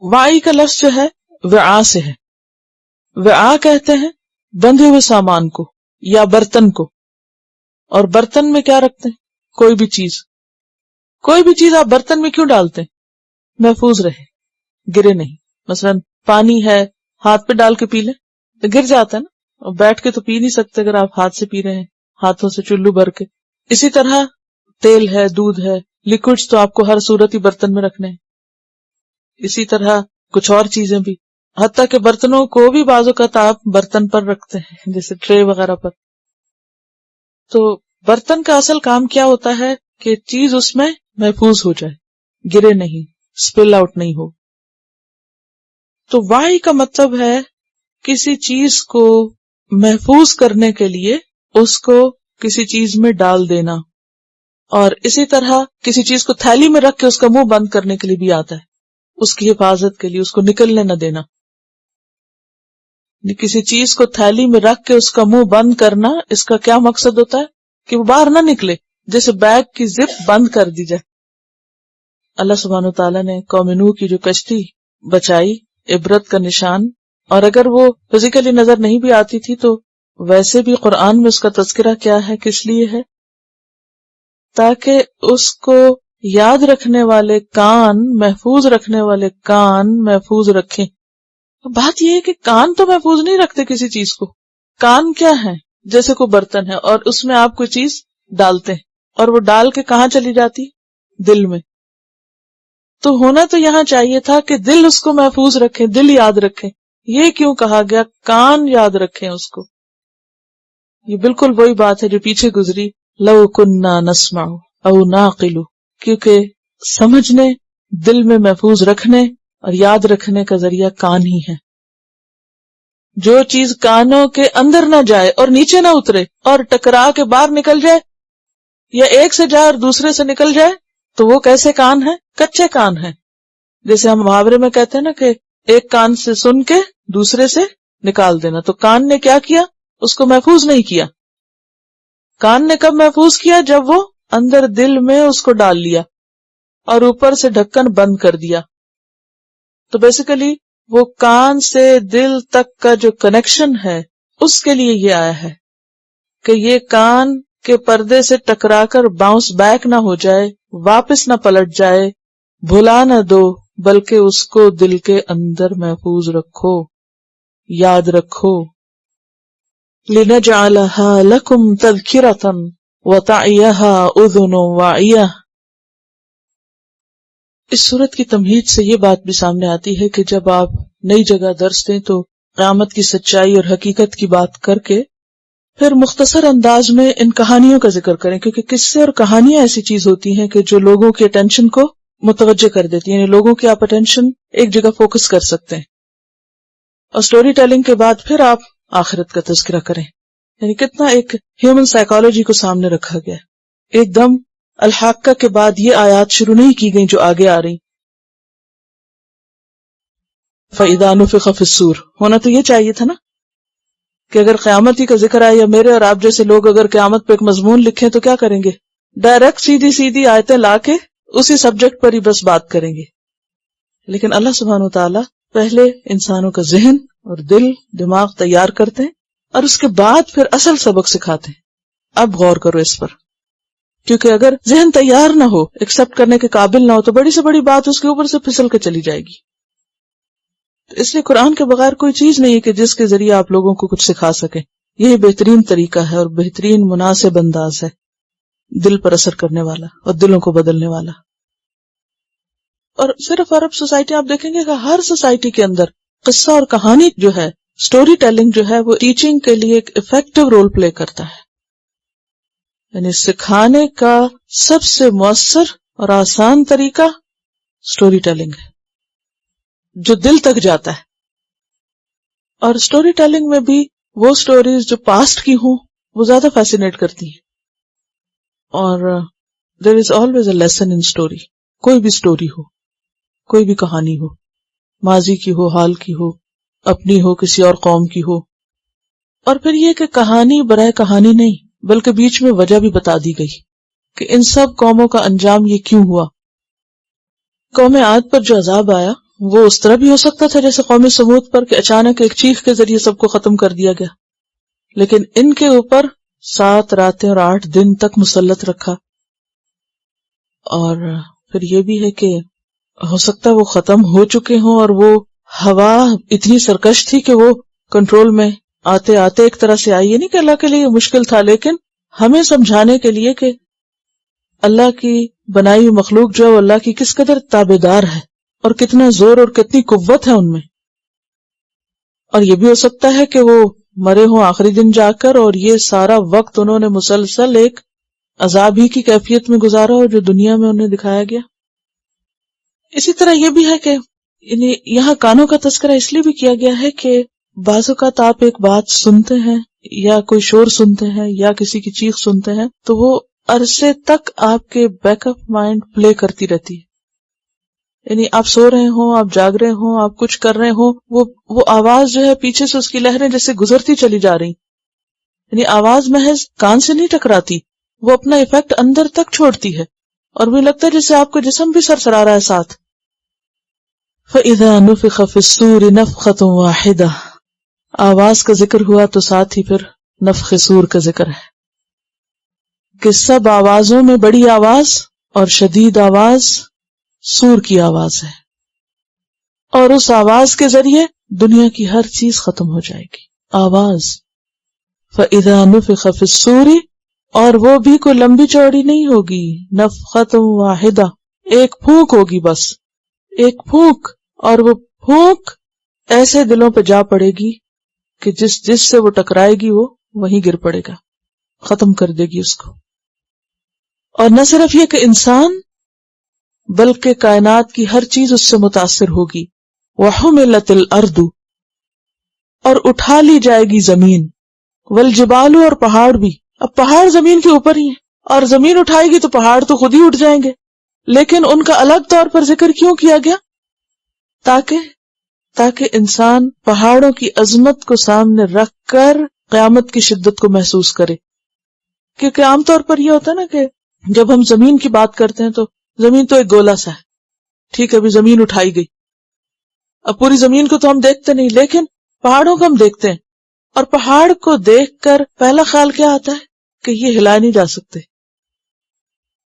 وعی کا لفظ جو ہے وعاء سے ہے. وعاء کہتے ہیں بندھے ہوئے سامان کو یا برتن کو. اور برتن میں کیا رکھتے ہیں؟ کوئی بھی چیز آپ برتن میں کیوں ڈالتے ہیں؟ محفوظ رہے، گرے نہیں. مثلا پانی ہے، ہاتھ پہ ڈال کے پی لیں تو گر جاتا ہے نا، اور بیٹھ کے تو پی نہیں سکتے اگر آپ ہاتھ سے پی رہے ہیں، ہاتھوں سے چلو بھر کے. اسی طرح تیل ہے، دودھ ہے، لیکوڈز تو آپ کو ہر صورت ہی برتن میں رکھنے ہیں. اسی طرح کچھ اور چیزیں بھی، حتیٰ کہ برتنوں کو بھی بعض اوقات آپ برتن پر رکھتے ہیں جیسے ٹرے وغیرہ پر. تو برتن کا اصل کام کیا ہوتا ہے کہ چیز اس میں محفوظ ہو جائے، گرے نہیں، سپل آؤٹ نہیں ہو. تو وائی کا مطلب ہے کسی چیز کو محفوظ کرنے کے لیے اس کو کسی چیز میں ڈال دینا، اور اسی طرح کسی چیز کو تھیلی میں رکھ کے اس کا منہ بند کرنے کے لیے بھی آتا ہے، اس کی حفاظت کے لیے، اس کو نکلنے نہ دینا. کسی چیز کو تھیلی میں رکھ کے اس کا منہ بند کرنا، اس کا کیا مقصد ہوتا ہے کہ وہ باہر نہ نکلے، جیسے بیگ کی زپ بند کر دی جائے. اللہ سبحانہ وتعالیٰ نے قوم نوح کی جو کشتی بچائی، عبرت کا نشان، اور اگر وہ فزیکلی نظر نہیں بھی آتی تھی تو ویسے بھی قرآن میں اس کا تذکرہ کیا ہے، کس لیے ہے؟ تاکہ اس کو یاد رکھنے والے کان، محفوظ رکھنے والے کان محفوظ رکھیں. بات یہ ہے کہ کان تو محفوظ نہیں رکھتے کسی چیز کو. کان کیا ہے؟ جیسے کوئی برتن ہے اور اس میں آپ کوئی چیز ڈالتے ہیں اور وہ ڈال کے کہاں چلی جاتی؟ دل میں. تو ہونا تو یہاں چاہیے تھا کہ دل اس کو محفوظ رکھے، دل یاد رکھے. یہ کیوں کہا گیا کان یاد رکھیں اس کو؟ یہ بالکل وہی بات ہے جو پیچھے گزری، لو کننا نسمع او ناقل، کیونکہ سمجھنے، دل میں محفوظ رکھنے اور یاد رکھنے کا ذریعہ کان ہی ہے. جو چیز کانوں کے اندر نہ جائے اور نیچے نہ اترے اور ٹکرا کے باہر نکل جائے، یا ایک سے جائے اور دوسرے سے نکل جائے، تو وہ کیسے کان ہیں؟ کچے کان ہیں. جیسے ہم محاورے میں کہتے ہیں نا کہ ایک کان سے سن کے دوسرے سے نکال دینا. تو کان نے کیا کیا؟ اس کو محفوظ نہیں کیا. کان نے کب محفوظ کیا؟ جب وہ اندر دل میں اس کو ڈال لیا اور اوپر سے ڈھکن بند کر دیا. تو بیسیکلی وہ کان سے دل تک کا جو کنیکشن ہے اس کے لیے یہ آیا ہے کہ یہ کان کے پردے سے ٹکرا کر باؤنس بیک نہ ہو جائے، واپس نہ پلٹ جائے، بھلا نہ دو، بلکہ اس کو دل کے اندر محفوظ رکھو، یاد رکھو. لِنَجْعَلَهَا لَكُمْ تَذْكِرَةً وَتَعِيَهَا أُذُنٌ وَاعِيَةٌ. اس صورت کی تمہید سے یہ بات بھی سامنے آتی ہے کہ جب آپ نئی جگہ درس دیں تو قیامت کی سچائی اور حقیقت کی بات کر کے پھر مختصر انداز میں ان کہانیوں کا ذکر کریں، کیونکہ قصے اور کہانیاں ایسی چیز ہوتی ہیں کہ جو لوگوں کی اٹینشن کو متوجہ کر دیتی ہیں، یعنی لوگوں کی آپ اٹینشن ایک جگہ فوکس کر سکتے ہیں. اور سٹوری ٹیلنگ کے بعد پھر آپ آخرت کا تذکرہ کریں. یعنی کتنا ایک ہیومن سائیکالوجی کو سامنے رکھا گیا. ایک دم الحاقہ کے بعد یہ آیات شروع نہیں کی گئی جو آگے آ رہی. فَإِذَا نُفِخَ فِي الصُّورِ ہونا تو یہ چاہیے تھا نا کہ اگر قیامت ہی کا ذکر آئے، یا میرے اور آپ جیسے لوگ اگر قیامت پہ ایک مضمون لکھیں تو کیا کریں گے؟ ڈائریکٹ سیدھی آیتیں لا کے اسی سبجیکٹ پر ہی بس بات کریں گے. لیکن اللہ سبحانہ وتعالیٰ پہلے انسانوں کا ذہن اور دماغ تیار کرتے ہیں اور اس کے بعد پھر اصل سبق سکھاتے ہیں. اب غور کرو اس پر، کیونکہ اگر ذہن تیار نہ ہو، ایکسپٹ کرنے کے قابل نہ ہو، تو بڑی سے بڑی بات اس کے اوپر سے پھسل کے چلی جائے گی. تو اس لیے قرآن کے بغیر کوئی چیز نہیں ہے کہ جس کے ذریعے آپ لوگوں کو کچھ سکھا سکیں. یہی بہترین طریقہ ہے اور بہترین مناسب انداز ہے، دل پر اثر کرنے والا اور دلوں کو بدلنے والا. اور صرف عرب سوسائٹی آپ دیکھیں گے کہ ہر سوسائٹی کے اندر قصہ اور کہانی جو ہے، سٹوری ٹیلنگ جو ہے، وہ ٹیچنگ کے لیے ایک افیکٹو رول پلے کرتا ہے. یعنی سکھانے کا سب سے مؤثر اور آسان طریقہ سٹوری ٹیلنگ ہے جو دل تک جاتا ہے. اور سٹوری ٹیلنگ میں بھی وہ سٹوریز جو پاسٹ کی ہوں وہ زیادہ فیسینیٹ کرتی ہیں. اور there is always a lesson in story. کوئی بھی سٹوری ہو، کوئی بھی کہانی ہو، ماضی کی ہو، حال کی ہو، اپنی ہو، کسی اور قوم کی ہو. اور پھر یہ کہ کہانی برائے کہانی نہیں، بلکہ بیچ میں وجہ بھی بتا دی گئی کہ ان سب قوموں کا انجام یہ کیوں ہوا. قوم عاد پر جو عذاب آیا وہ اس طرح بھی ہو سکتا تھا جیسے قوم سمود پر، کہ اچانک ایک چیخ کے ذریعے سب کو ختم کر دیا گیا، لیکن ان کے اوپر 7 راتیں اور 8 دن تک مسلط رکھا. اور پھر یہ بھی ہے کہ ہو سکتا ہے وہ ختم ہو چکے ہوں، اور وہ ہوا اتنی سرکش تھی کہ وہ کنٹرول میں آتے آتے ایک طرح سے آئی. یہ نہیں کہ اللہ کے لیے مشکل تھا، لیکن ہمیں سمجھانے کے لیے کہ اللہ کی بنائی ہوئی مخلوق جو ہے وہ اللہ کی کس قدر تابعدار ہے اور کتنا زور اور کتنی قوت ہے ان میں. اور یہ بھی ہو سکتا ہے کہ وہ مرے ہوں آخری دن جا کر، اور یہ سارا وقت انہوں نے مسلسل ایک عذاب ہی کی کیفیت میں گزارا ہو جو دنیا میں انہیں دکھایا گیا. اسی طرح یہ بھی ہے کہ یہاں کانوں کا تذکرہ اس لیے بھی کیا گیا ہے کہ بعض اوقات آپ ایک بات سنتے ہیں یا کوئی شور سنتے ہیں یا کسی کی چیخ سنتے ہیں تو وہ عرصے تک آپ کے بیک اپ مائنڈ پلے کرتی رہتی ہے. یعنی آپ سو رہے ہوں، آپ جاگ رہے ہوں، آپ کچھ کر رہے ہوں، وہ آواز جو ہے پیچھے سے اس کی لہریں جیسے گزرتی چلی جا رہی. یعنی آواز محض کان سے نہیں ٹکراتی، وہ اپنا ایفیکٹ اندر تک چھوڑتی ہے، اور مجھے لگتا ہے جیسے آپ کا جسم بھی سرسرا رہا ہے ساتھ. فَإِذَا نُفِخَ فِي الصُّورِ نَفْخَةٌ وَاحِدَةٌ، آواز کا ذکر ہوا تو ساتھ ہی پھر نفخ صور کا ذکر ہے کہ سب آوازوں میں بڑی آواز اور شدید آواز صور کی آواز ہے، اور اس آواز کے ذریعے دنیا کی ہر چیز ختم ہو جائے گی. آواز فَإِذَا نُفِخَ فِي الصُّورِ، اور وہ بھی کوئی لمبی چوڑی نہیں ہوگی، نفخۃ واحدہ، ایک پھونک ہوگی، بس ایک پھونک، اور وہ پھونک ایسے دلوں پہ جا پڑے گی کہ جس سے وہ ٹکرائے گی وہ وہیں گر پڑے گا، ختم کر دے گی اس کو. اور نہ صرف یہ کہ انسان بلکہ کائنات کی ہر چیز اس سے متاثر ہوگی. وَحُمِلَتِ الْأَرْضُ، اور اٹھا لی جائے گی زمین، وَالْجِبَالُ، اور پہاڑ بھی. اب پہاڑ زمین کے اوپر ہی ہیں، اور زمین اٹھائے گی تو پہاڑ تو خود ہی اٹھ جائیں گے، لیکن ان کا الگ طور پر ذکر کیوں کیا گیا؟ تاکہ انسان پہاڑوں کی عظمت کو سامنے رکھ کر قیامت کی شدت کو محسوس کرے. کیونکہ عام طور پر یہ ہوتا ہے نا کہ جب ہم زمین کی بات کرتے ہیں تو زمین تو ایک گولا سا ہے، ٹھیک ہے، ابھی زمین اٹھائی گئی، اب پوری زمین کو تو ہم دیکھتے نہیں، لیکن پہاڑوں کو ہم دیکھتے ہیں، اور پہاڑ کو دیکھ کر پہلا خیال کیا آتا ہے کہ یہ ہلائے نہیں جا سکتے،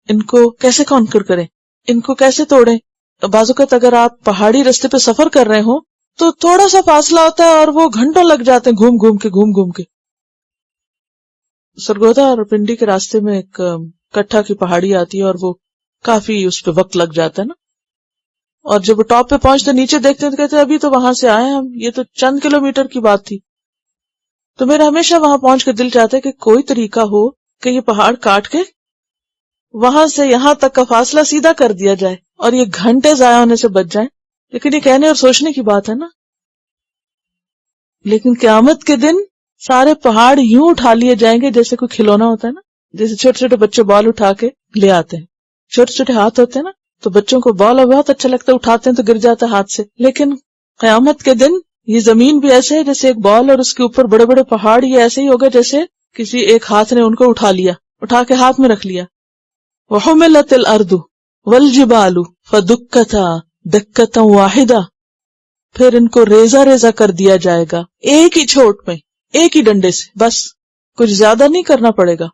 ان کو کیسے کانکر کریں، ان کو کیسے توڑیں. بعض اوقات اگر آپ پہاڑی رستے پہ سفر کر رہے ہوں تو تھوڑا سا فاصلہ ہوتا ہے اور وہ گھنٹوں لگ جاتے ہیں گھوم گھوم کے. سرگودا اور پنڈی کے راستے میں ایک کٹھا کی پہاڑی آتی ہے اور وہ کافی اس پہ وقت لگ جاتا ہے نا، اور جب وہ ٹاپ پہ پہنچتے نیچے دیکھتے ہیں تو کہتے ہیں ابھی تو وہاں سے آئے ہم، یہ تو چند کلومیٹر کی بات تھی. تو میرا ہمیشہ وہاں پہنچ کے دل چاہتا ہے کہ کوئی طریقہ ہو کہ یہ پہاڑ کاٹ کے وہاں سے یہاں تک کا فاصلہ سیدھا کر دیا جائے اور یہ گھنٹے ضائع ہونے سے بچ جائیں. لیکن یہ کہنے اور سوچنے کی بات ہے نا. لیکن قیامت کے دن سارے پہاڑ یوں اٹھا لیے جائیں گے جیسے کوئی کھلونا ہوتا ہے نا، جیسے چھوٹے چھوٹے بچے بال اٹھا کے لے آتے ہیں، چھوٹے چھوٹے ہاتھ ہوتے ہیں نا، تو بچوں کو بال بہت اچھا لگتا ہے، اٹھاتے ہیں تو گر جاتا ہے ہاتھ سے. لیکن قیامت کے دن یہ زمین بھی ایسے ہے جیسے ایک بال، اور اس کے اوپر بڑے بڑے پہاڑ، یہ ایسے ہی ہوگا جیسے کسی ایک ہاتھ نے ان کو اٹھا کے ہاتھ میں رکھ لیا. وَحُمِلَتِ الْأَرْضُ وَالْجِبَالُ فَدُكَّتَا دَكَّةً وَاحِدَةً، پھر ان کو ریزہ ریزہ کر دیا جائے گا ایک ہی چھوٹ میں، ایک ہی ڈنڈے سے، بس کچھ زیادہ نہیں کرنا پڑے گا.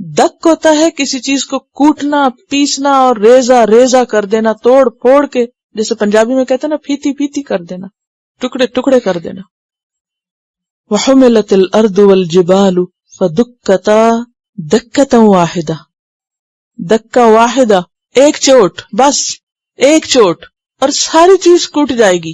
دک ہوتا ہے کسی چیز کو کوٹنا، پیسنا، اور ریزہ ریزہ کر دینا، توڑ پھوڑ کے، جیسے پنجابی میں کہتے ہیں نا پھیتی پھیتی کر دینا، ٹکڑے ٹکڑے کر دینا. وَحُمِلَتِ الْأَرْضُ وَالْجِبَالُ فَدُكَّتَا دَكَّةً وَاحِدَةً، دکا واحدہ، ایک چوٹ، بس ایک چوٹ، اور ساری چیز ٹوٹ جائے گی.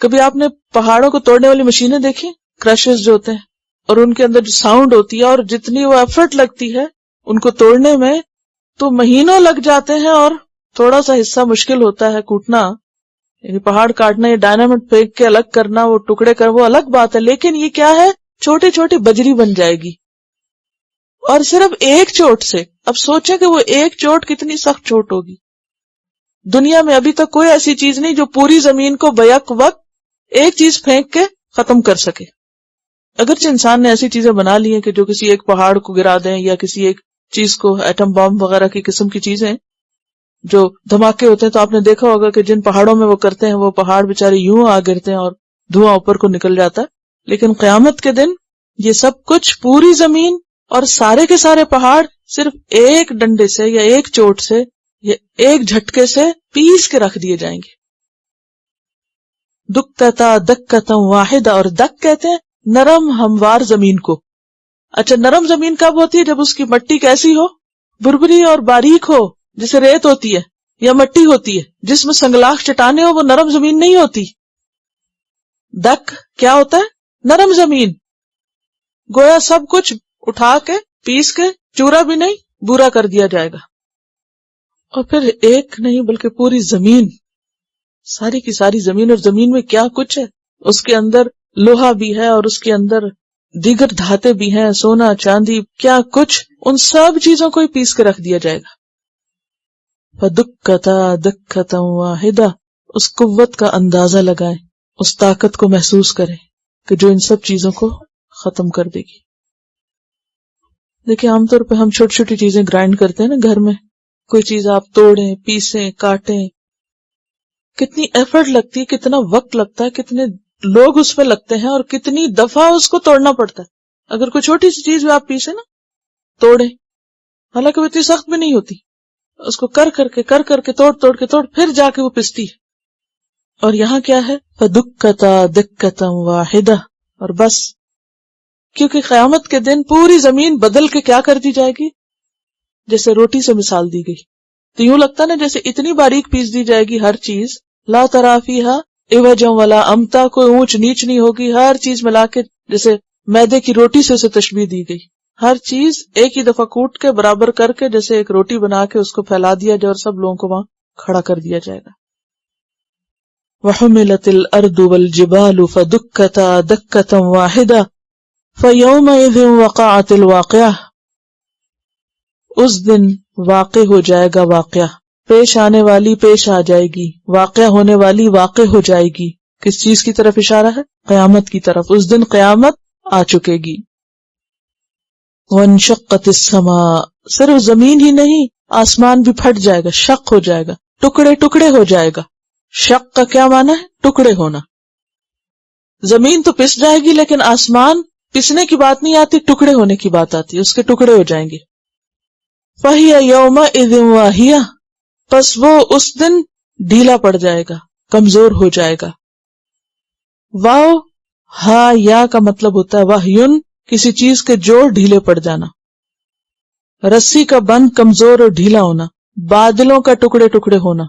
کبھی آپ نے پہاڑوں کو توڑنے والی مشینیں دیکھی، کرشرز جو ہوتے ہیں، اور ان کے اندر جو ساؤنڈ ہوتی ہے اور جتنی وہ ایفرٹ لگتی ہے ان کو توڑنے میں، تو مہینوں لگ جاتے ہیں، اور تھوڑا سا حصہ مشکل ہوتا ہے کوٹنا، یعنی پہاڑ کاٹنا یا ڈائنامٹ پھینک کے الگ کرنا، وہ ٹکڑے کر، وہ الگ بات ہے. لیکن یہ کیا ہے، چھوٹی چھوٹی بجری بن جائے گی، اور صرف ایک چوٹ سے. اب سوچیں کہ وہ ایک چوٹ کتنی سخت چوٹ ہوگی. دنیا میں ابھی تک کوئی ایسی چیز نہیں جو پوری زمین کو بیک وقت ایک چیز پھینک کے ختم کر سکے. اگرچہ انسان نے ایسی چیزیں بنا لی ہیں کہ جو کسی ایک پہاڑ کو گرا دیں یا کسی ایک چیز کو، ایٹم بام وغیرہ کی قسم کی چیزیں جو دھماکے ہوتے ہیں، تو آپ نے دیکھا ہوگا کہ جن پہاڑوں میں وہ کرتے ہیں وہ پہاڑ بےچارے یوں آ گرتے ہیں اور دھواں اوپر کو نکل جاتا ہے. لیکن قیامت کے دن یہ سب کچھ، پوری زمین اور سارے کے سارے پہاڑ صرف ایک ڈنڈے سے یا ایک چوٹ سے یا ایک جھٹکے سے پیس کے رکھ دیے جائیں گے. دکتا دکتا واحدہ، اور دک کہتے ہیں نرم ہموار زمین کو. اچھا، نرم زمین کب ہوتی ہے؟ جب اس کی مٹی کیسی ہو؟ بربری اور باریک ہو، جیسے ریت ہوتی ہے یا مٹی ہوتی ہے. جس میں سنگلاخ چٹانیں ہو وہ نرم زمین نہیں ہوتی. دک کیا ہوتا ہے؟ نرم زمین. گویا سب کچھ اٹھا کے پیس کے چورا بھی نہیں، بورا کر دیا جائے گا. اور پھر ایک نہیں بلکہ پوری زمین، ساری کی ساری زمین، اور زمین میں کیا کچھ ہے، اس کے اندر لوہا بھی ہے اور اس کے اندر دیگر دھاتیں بھی ہیں، سونا چاندی، کیا کچھ، ان سب چیزوں کو ہی پیس کے رکھ دیا جائے گا. فَدُكَّتَا دَكَّةً وَاحِدَةً، اس قوت کا اندازہ لگائیں، اس طاقت کو محسوس کریں کہ جو ان سب چیزوں کو ختم کر دے گی. دیکھیں عام طور پہ ہم چھوٹی چھوٹی چیزیں گرائنڈ کرتے ہیں نا گھر میں، کوئی چیز آپ توڑیں، پیسیں، کاٹیں، کتنی ایفرٹ لگتی ہے، کتنا وقت لگتا ہے، کتنے لوگ اس پہ لگتے ہیں اور کتنی دفعہ اس کو توڑنا پڑتا ہے. اگر کوئی چھوٹی سی چیز بھی آپ پیسیں نا، توڑیں، حالانکہ وہ اتنی سخت بھی نہیں ہوتی، اس کو کر کر کے توڑ پھر جا کے وہ پستی ہے. اور یہاں کیا ہے؟ فَدُكَّتَا دَكَّةً وَاحِدَةً، اور بس، کیونکہ قیامت کے دن پوری زمین بدل کے کیا کر دی جائے گی؟ جیسے روٹی سے مثال دی گئی، تو یوں لگتا نا جیسے اتنی باریک پیس دی جائے گی ہر چیز. لا تری فیہا عوجا ولا امتا، کوئی اونچ نیچ نہیں ہوگی، ہر چیز ملا کے جیسے میدے کی روٹی سے اسے تشبیہ دی گئی. ہر چیز ایک ہی دفعہ کوٹ کے برابر کر کے جیسے ایک روٹی بنا کے اس کو پھیلا دیا جائے اور سب لوگوں کو وہاں کھڑا کر دیا جائے گا. وَحُمِلَتِ الْأَرْضُ وَالْجِبَالُ فَدُكَّتَا دَكَّةً وَاحِدَةً فَيَوْمَئِذٍ وَقَعَتِ الْوَاقِعَةُ، اس دن واقع ہو جائے گا واقعہ، پیش آنے والی پیش آ جائے گی، واقع ہونے والی واقع ہو جائے گی. کس چیز کی طرف اشارہ ہے؟ قیامت کی طرف. اس دن قیامت آ چکے گی. وَانشَقَّتِ السَّمَاءُ، صرف زمین ہی نہیں، آسمان بھی پھٹ جائے گا، شق ہو جائے گا، ٹکڑے ٹکڑے ہو جائے گا. شق کا کیا معنی ہے؟ ٹکڑے ہونا. زمین تو پس جائے گی لیکن آسمان پسنے کی بات نہیں آتی، ٹکڑے ہونے کی بات آتی، اس کے ٹکڑے ہو جائیں گے. فَهِيَ يَوْمَئِذٍ وَاهِيَةٌ، پس وہ اس دن ڈھیلا پڑ جائے گا، کمزور ہو جائے گا. واو ہا یا کا مطلب ہوتا ہے واہیون، کسی چیز کے جوڑ ڈھیلے پڑ جانا، رسی کا بند کمزور اور ڈھیلا ہونا، بادلوں کا ٹکڑے ٹکڑے ہونا.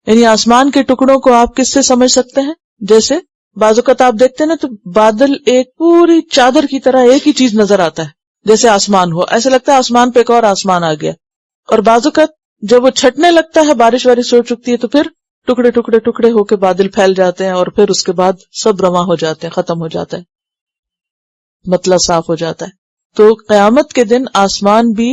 یعنی آسمان کے ٹکڑوں کو آپ کس سے سمجھ سکتے ہیں؟ جیسے بعض اوقات آپ دیکھتے ہیں نا تو بادل ایک پوری چادر کی طرح ایک ہی چیز نظر آتا ہے، جیسے آسمان ہو، ایسے لگتا ہے آسمان پہ ایک اور آسمان آ گیا. اور بعض اوقات جب وہ چھٹنے لگتا ہے، بارش وارش ہو چکتی ہے، تو پھر ٹکڑے ٹکڑے ٹکڑے ہو کے بادل پھیل جاتے ہیں اور پھر اس کے بعد سب رواں ہو جاتے ہیں، ختم ہو جاتا ہے، مطلع صاف ہو جاتا ہے. تو قیامت کے دن آسمان بھی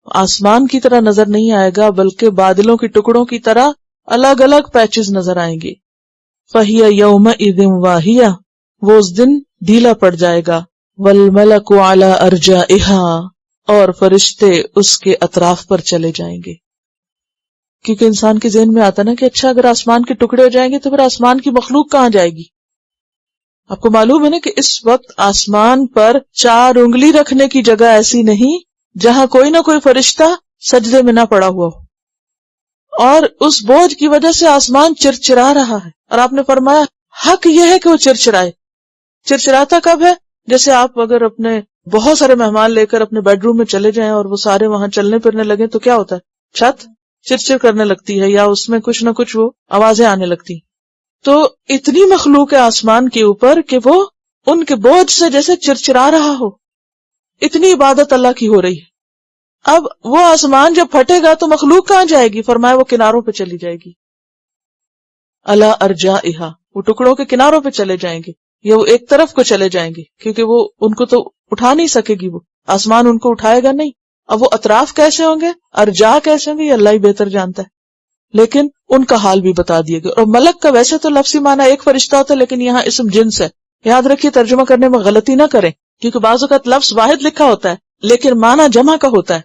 آسمان کی طرح نظر نہیں آئے گا بلکہ بادلوں کے ٹکڑوں کی طرح الگ الگ پیچز نظر آئیں گے. فَهِيَ يَوْمَئِذٍ وَاهِيَةٌ، وہ اس دن ڈھیلا پڑ جائے گا. وَالْمَلَكُ عَلَى أَرْجَائِهَا، اور فرشتے اس کے اطراف پر چلے جائیں گے. کیونکہ انسان کے ذہن میں آتا نا کہ اچھا اگر آسمان کے ٹکڑے ہو جائیں گے تو پھر آسمان کی مخلوق کہاں جائے گی؟ آپ کو معلوم ہے نا کہ اس وقت آسمان پر 4 انگلی رکھنے کی جگہ ایسی نہیں جہاں کوئی نہ کوئی فرشتہ سجدے میں نہ پڑا ہوا ہو، اور اس بوجھ کی وجہ سے آسمان چرچرا رہا ہے. اور آپ نے فرمایا حق یہ ہے کہ وہ چرچرائے. چرچراتا کب ہے؟ جیسے آپ اگر اپنے بہت سارے مہمان لے کر اپنے بیڈ روم میں چلے جائیں اور وہ سارے وہاں چلنے پھرنے لگے تو کیا ہوتا ہے؟ چھت چرچر کرنے لگتی ہے یا اس میں کچھ نہ کچھ وہ آوازیں آنے لگتی. تو اتنی مخلوق ہے آسمان کے اوپر کہ وہ ان کے بوجھ سے جیسے چرچرا رہا ہو، اتنی عبادت اللہ کی ہو رہی ہے. اب وہ آسمان جب پھٹے گا تو مخلوق کہاں جائے گی؟ فرمایا وہ کناروں پہ چلی جائے گی. الا ارجائہا، وہ ٹکڑوں کے کناروں پہ چلے جائیں گے یا وہ ایک طرف کو چلے جائیں گے، کیونکہ وہ ان کو تو اٹھا نہیں سکے گی، وہ آسمان ان کو اٹھائے گا نہیں. اب وہ اطراف کیسے ہوں گے، ارجا کیسے ہوں گے، یہ اللہ ہی بہتر جانتا ہے، لیکن ان کا حال بھی بتا دیا گیا. اور ملک کا ویسے تو لفظی معنی ایک فرشتہ ہوتا ہے، لیکن یہاں اسم جنس ہے. یاد رکھیے ترجمہ کرنے میں غلطی نہ کریں. کیونکہ بعض اوقات لفظ واحد لکھا ہوتا ہے لیکن معنی جمع کا ہوتا ہے.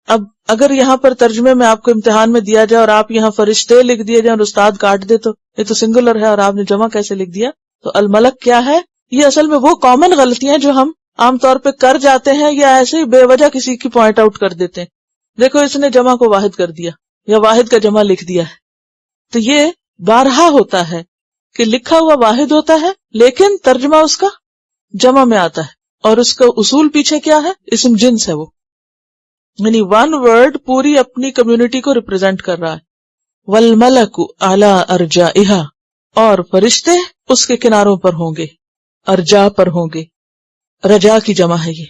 اب اگر یہاں پر ترجمے میں آپ کو امتحان میں دیا جائے اور آپ یہاں فرشتے لکھ دیے جائے اور استاد کاٹ دے تو یہ تو سنگولر ہے اور آپ نے جمع کیسے لکھ دیا؟ تو الملک کیا ہے؟ یہ اصل میں وہ کامن غلطیاں جو ہم عام طور پہ کر جاتے ہیں یا ایسے ہی بے وجہ کسی کی پوائنٹ آؤٹ کر دیتے ہیں. دیکھو اس نے جمع کو واحد کر دیا یا واحد کا جمع لکھ دیا ہے. تو یہ بارہا ہوتا ہے کہ لکھا ہوا واحد ہوتا ہے لیکن ترجمہ اس کا جمع میں آتا ہے. اور اس کا اصول پیچھے کیا ہے؟ اسم جنس ہے وہ، یعنی ون ورڈ پوری اپنی کمیونٹی کو ریپرزینٹ کر رہا ہے. والملک علی ارجائہا، اور فرشتے اس کے کناروں پر ہوں گے، ارجا پر ہوں گے، رجا کی جمع ہے یہ.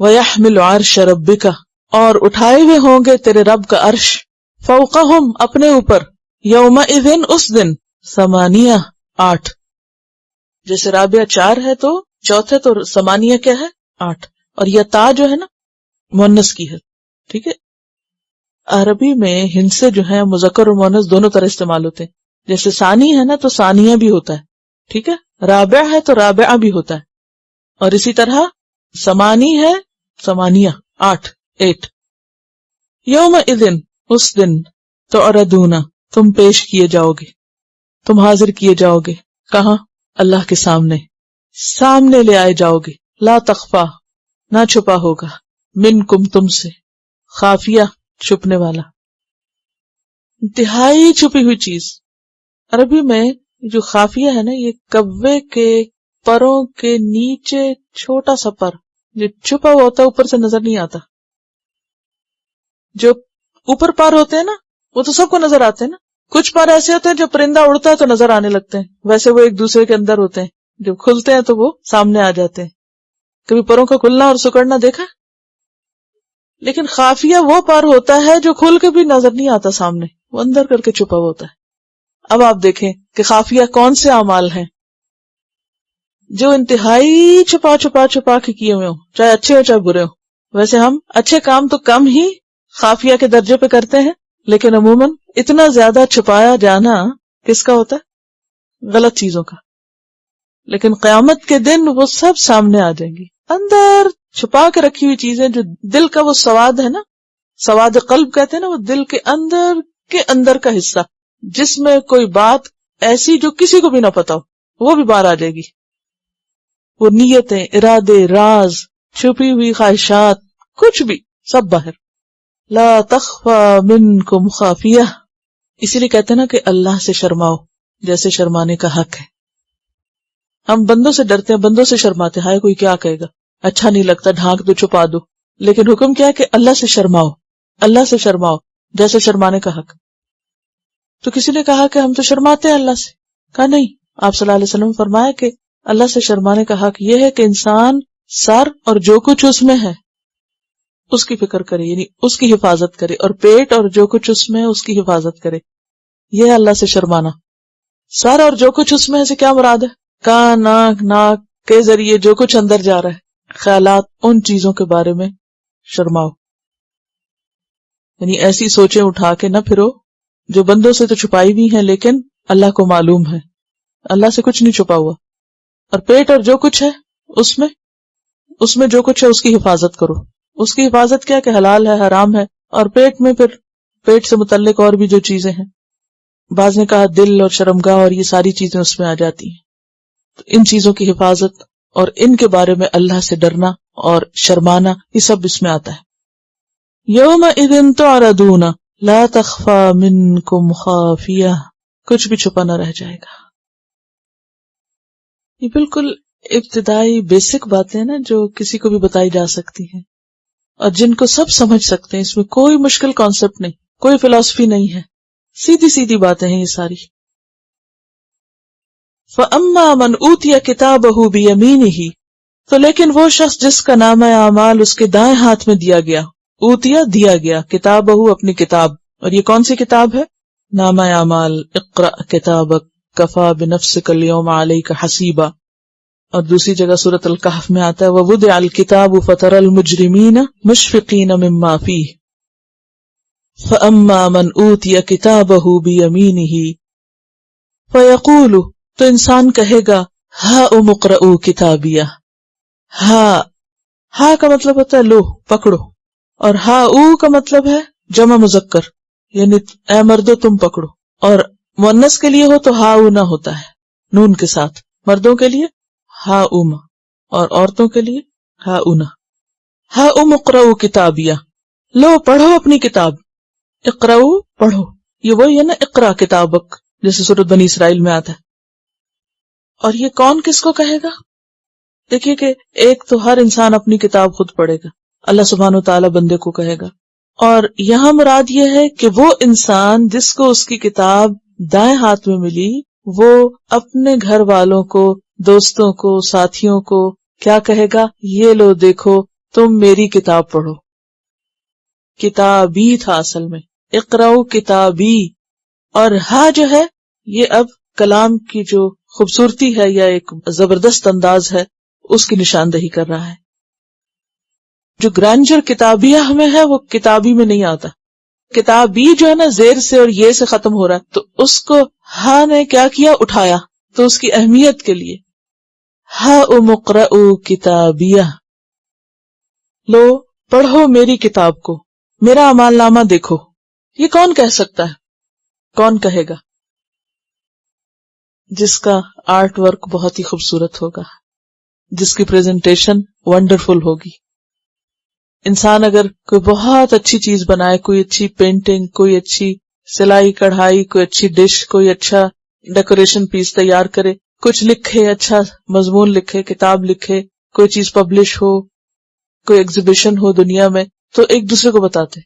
وَيَحْمِلُ عَرْشَ رَبِّكَ، اور اٹھائے ہوئے ہوں گے تیرے رب کا عرش، فوقہم اپنے اوپر، یومئذ اس دن، ثمانیہ 8. جیسے رابعہ 4 ہے تو چوتھے تو ثمانیہ کیا ہے؟ 8. اور یہ تا جو ہے نا مؤنث کی ہے. ٹھیک ہے، عربی میں ہندسے جو ہیں مذکر اور مؤنث دونوں طرح استعمال ہوتے ہیں. جیسے ثانی ہے نا تو ثانیہ بھی ہوتا ہے، ٹھیک ہے. رابع ہے تو رابعہ بھی ہوتا ہے. اور اسی طرح ثمانی ہے، ثمانیہ 8. یومئذ اس دن، تعرضون تم پیش کیے جاؤ گے، تم حاضر کیے جاؤ گے. کہاں؟ اللہ کے سامنے لے آئے جاؤ گے. لا تخفا، نہ چھپا ہوگا، منکم تم سے، خافیہ چھپنے والا، انتہائی چھپی ہوئی چیز. عربی میں جو خافیہ ہے نا یہ کوے کے پروں کے نیچے چھوٹا سا پر جو چھپا ہوا ہوتا ہے، اوپر سے نظر نہیں آتا. جو اوپر پر ہوتے ہیں نا وہ تو سب کو نظر آتے ہیں نا. کچھ پر ایسے ہوتے ہیں جو پرندہ اڑتا ہے تو نظر آنے لگتے ہیں، ویسے وہ ایک دوسرے کے اندر ہوتے ہیں، جب کھلتے ہیں تو وہ سامنے آ جاتے ہیں. کبھی پروں کا کھلنا اور سکڑنا دیکھا؟ لیکن خافیہ وہ پر ہوتا ہے جو کھل کے بھی نظر نہیں آتا سامنے، وہ اندر کر کے چھپا ہوا ہوتا ہے. اب آپ دیکھیں کہ خافیہ کون سے اعمال ہیں جو انتہائی چھپا کے کیے ہوئے ہوں، چاہے اچھے ہو چاہے برے ہو. ویسے ہم اچھے کام تو کم ہی خافیہ کے درجے پہ کرتے ہیں، لیکن عموماً اتنا زیادہ چھپایا جانا کس کا ہوتا ہے؟ غلط چیزوں کا. لیکن قیامت کے دن وہ سب سامنے آ جائیں گی. اندر چھپا کے رکھی ہوئی چیزیں، جو دل کا وہ سواد ہے نا، سواد قلب کہتے ہیں نا، وہ دل کے اندر کا حصہ جس میں کوئی بات ایسی جو کسی کو بھی نہ پتا ہو وہ بھی باہر آ جائے گی. وہ نیتیں، ارادے، راز، چھپی ہوئی خواہشات، کچھ بھی سب باہر. لا تخفى منکم خافیہ، اسی لیے کہتے ہیں نا کہ اللہ سے شرماؤ جیسے شرمانے کا حق ہے. ہم بندوں سے ڈرتے ہیں، بندوں سے شرماتے، ہائے کوئی کیا کہے گا، اچھا نہیں لگتا، ڈھانک دو، چھپا دو. لیکن حکم کیا ہے کہ اللہ سے شرماؤ، اللہ سے شرماؤ جیسے شرمانے کا حق. تو کسی نے کہا کہ ہم تو شرماتے ہیں اللہ سے. کہا نہیں، آپ صلی اللہ علیہ وسلم فرمایا کہ اللہ سے شرمانے کا حق یہ ہے کہ انسان سر اور جو کچھ اس میں ہے اس کی فکر کرے، یعنی اس کی حفاظت کرے، اور پیٹ اور جو کچھ اس میں ہے اس کی حفاظت کرے. یہ ہے اللہ سے شرمانا. سر اور جو کچھ اس میں ہے سے کیا مراد ہے؟ کان، آنکھ، ناک کے ذریعے جو کچھ اندر جا رہا ہے، خیالات، ان چیزوں کے بارے میں شرماؤ. یعنی ایسی سوچیں اٹھا کے نہ پھرو جو بندوں سے تو چھپائی بھی ہیں لیکن اللہ کو معلوم ہے. اللہ سے کچھ نہیں چھپا ہوا. اور پیٹ اور جو کچھ ہے اس میں جو کچھ ہے اس کی حفاظت کرو. اس کی حفاظت کیا کہ حلال ہے، حرام ہے. اور پیٹ میں پھر پیٹ سے متعلق اور بھی جو چیزیں ہیں، بعض نے کہا دل اور شرمگاہ اور یہ ساری چیزیں اس میں آ جاتی ہیں. تو ان چیزوں کی حفاظت اور ان کے بارے میں اللہ سے ڈرنا اور شرمانا، یہ سب اس میں آتا ہے. یومئذ تعرضون لا تخفى منکم خافیہ، کچھ بھی چھپا نہ رہ جائے گا. یہ بالکل ابتدائی بیسک باتیں نا جو کسی کو بھی بتائی جا سکتی ہیں اور جن کو سب سمجھ سکتے ہیں. اس میں کوئی مشکل کانسیپٹ نہیں، کوئی فلسفی نہیں ہے، سیدھی سیدھی باتیں ہیں یہ ساری. فَأَمَّا مَنْ أُوتِيَ كِتَابَهُ بِيَمِينِهِ، تو لیکن وہ شخص جس کا نامہ اعمال اس کے دائیں ہاتھ میں دیا گیا. اوتیا دیا گیا، کتابہ اپنی کتاب. اور یہ کون سی کتاب ہے؟ نامہ اعمال. اقرأ کتابک کفا بنفسک اليوم علیک حسیبا. اور دوسری جگہ سورۃ الکہف میں آتا ہے وَوُضِعَ الْكِتَابُ فَتَرَى الْمُجْرِمِينَ مُشْفِقِينَ مِمَّا فِيهِ فَأَمَّا مَنْ أُوتِيَ كِتَابَهُ بِيَمِينِهِ فَيَقُولُ، تو انسان کہے گا ہا اقرؤ کتابیہ. ہا کا مطلب ہوتا ہے لو پکڑو، اور ہا او کا مطلب ہے جمع مذکر، یعنی اے مردو تم پکڑو. اور مؤنث کے لیے ہو تو ہا او نہ ہوتا ہے نون کے ساتھ، مردوں کے لیے ہا اوما اور عورتوں کے لیے ہا اونا. ہا اقرؤ کتابیہ، لو پڑھو اپنی کتاب. اقرؤ پڑھو، یہ وہی ہے نا اقرا کتابک، جیسے سورۃ بنی اسرائیل میں آتا ہے. اور یہ کون کس کو کہے گا؟ دیکھیے کہ ایک تو ہر انسان اپنی کتاب خود پڑھے گا، اللہ سبحانہ و تعالیٰ بندے کو کہے گا. اور یہاں مراد یہ ہے کہ وہ انسان جس کو اس کی کتاب دائیں ہاتھ میں ملی، وہ اپنے گھر والوں کو، دوستوں کو، ساتھیوں کو کیا کہے گا؟ یہ لو دیکھو تم میری کتاب پڑھو. کتابی تھا اصل میں، اقرؤ کتابی. اور ہا جو ہے یہ اب کلام کی جو خوبصورتی ہے یا ایک زبردست انداز ہے اس کی نشاندہی کر رہا ہے. جو گرانجر کتابیہ میں ہے وہ کتابی میں نہیں آتا. کتابی جو ہے نا زیر سے اور یہ سے ختم ہو رہا ہے، تو اس کو ہا نے کیا کیا؟ اٹھایا. تو اس کی اہمیت کے لیے ہا اقرؤ کتابیہ، لو پڑھو میری کتاب کو، میرا اعمال نامہ دیکھو. یہ کون کہہ سکتا ہے؟ کون کہے گا؟ جس کا آرٹ ورک بہت ہی خوبصورت ہوگا، جس کی پریزنٹیشن ونڈرفل ہوگی. انسان اگر کوئی بہت اچھی چیز بنائے، کوئی اچھی پینٹنگ، کوئی اچھی سلائی کڑھائی، کوئی اچھی ڈش، کوئی اچھا ڈیکوریشن پیس تیار کرے، کچھ لکھے، اچھا مضمون لکھے، کتاب لکھے، کوئی چیز پبلش ہو، کوئی ایگزیبیشن ہو دنیا میں، تو ایک دوسرے کو بتاتے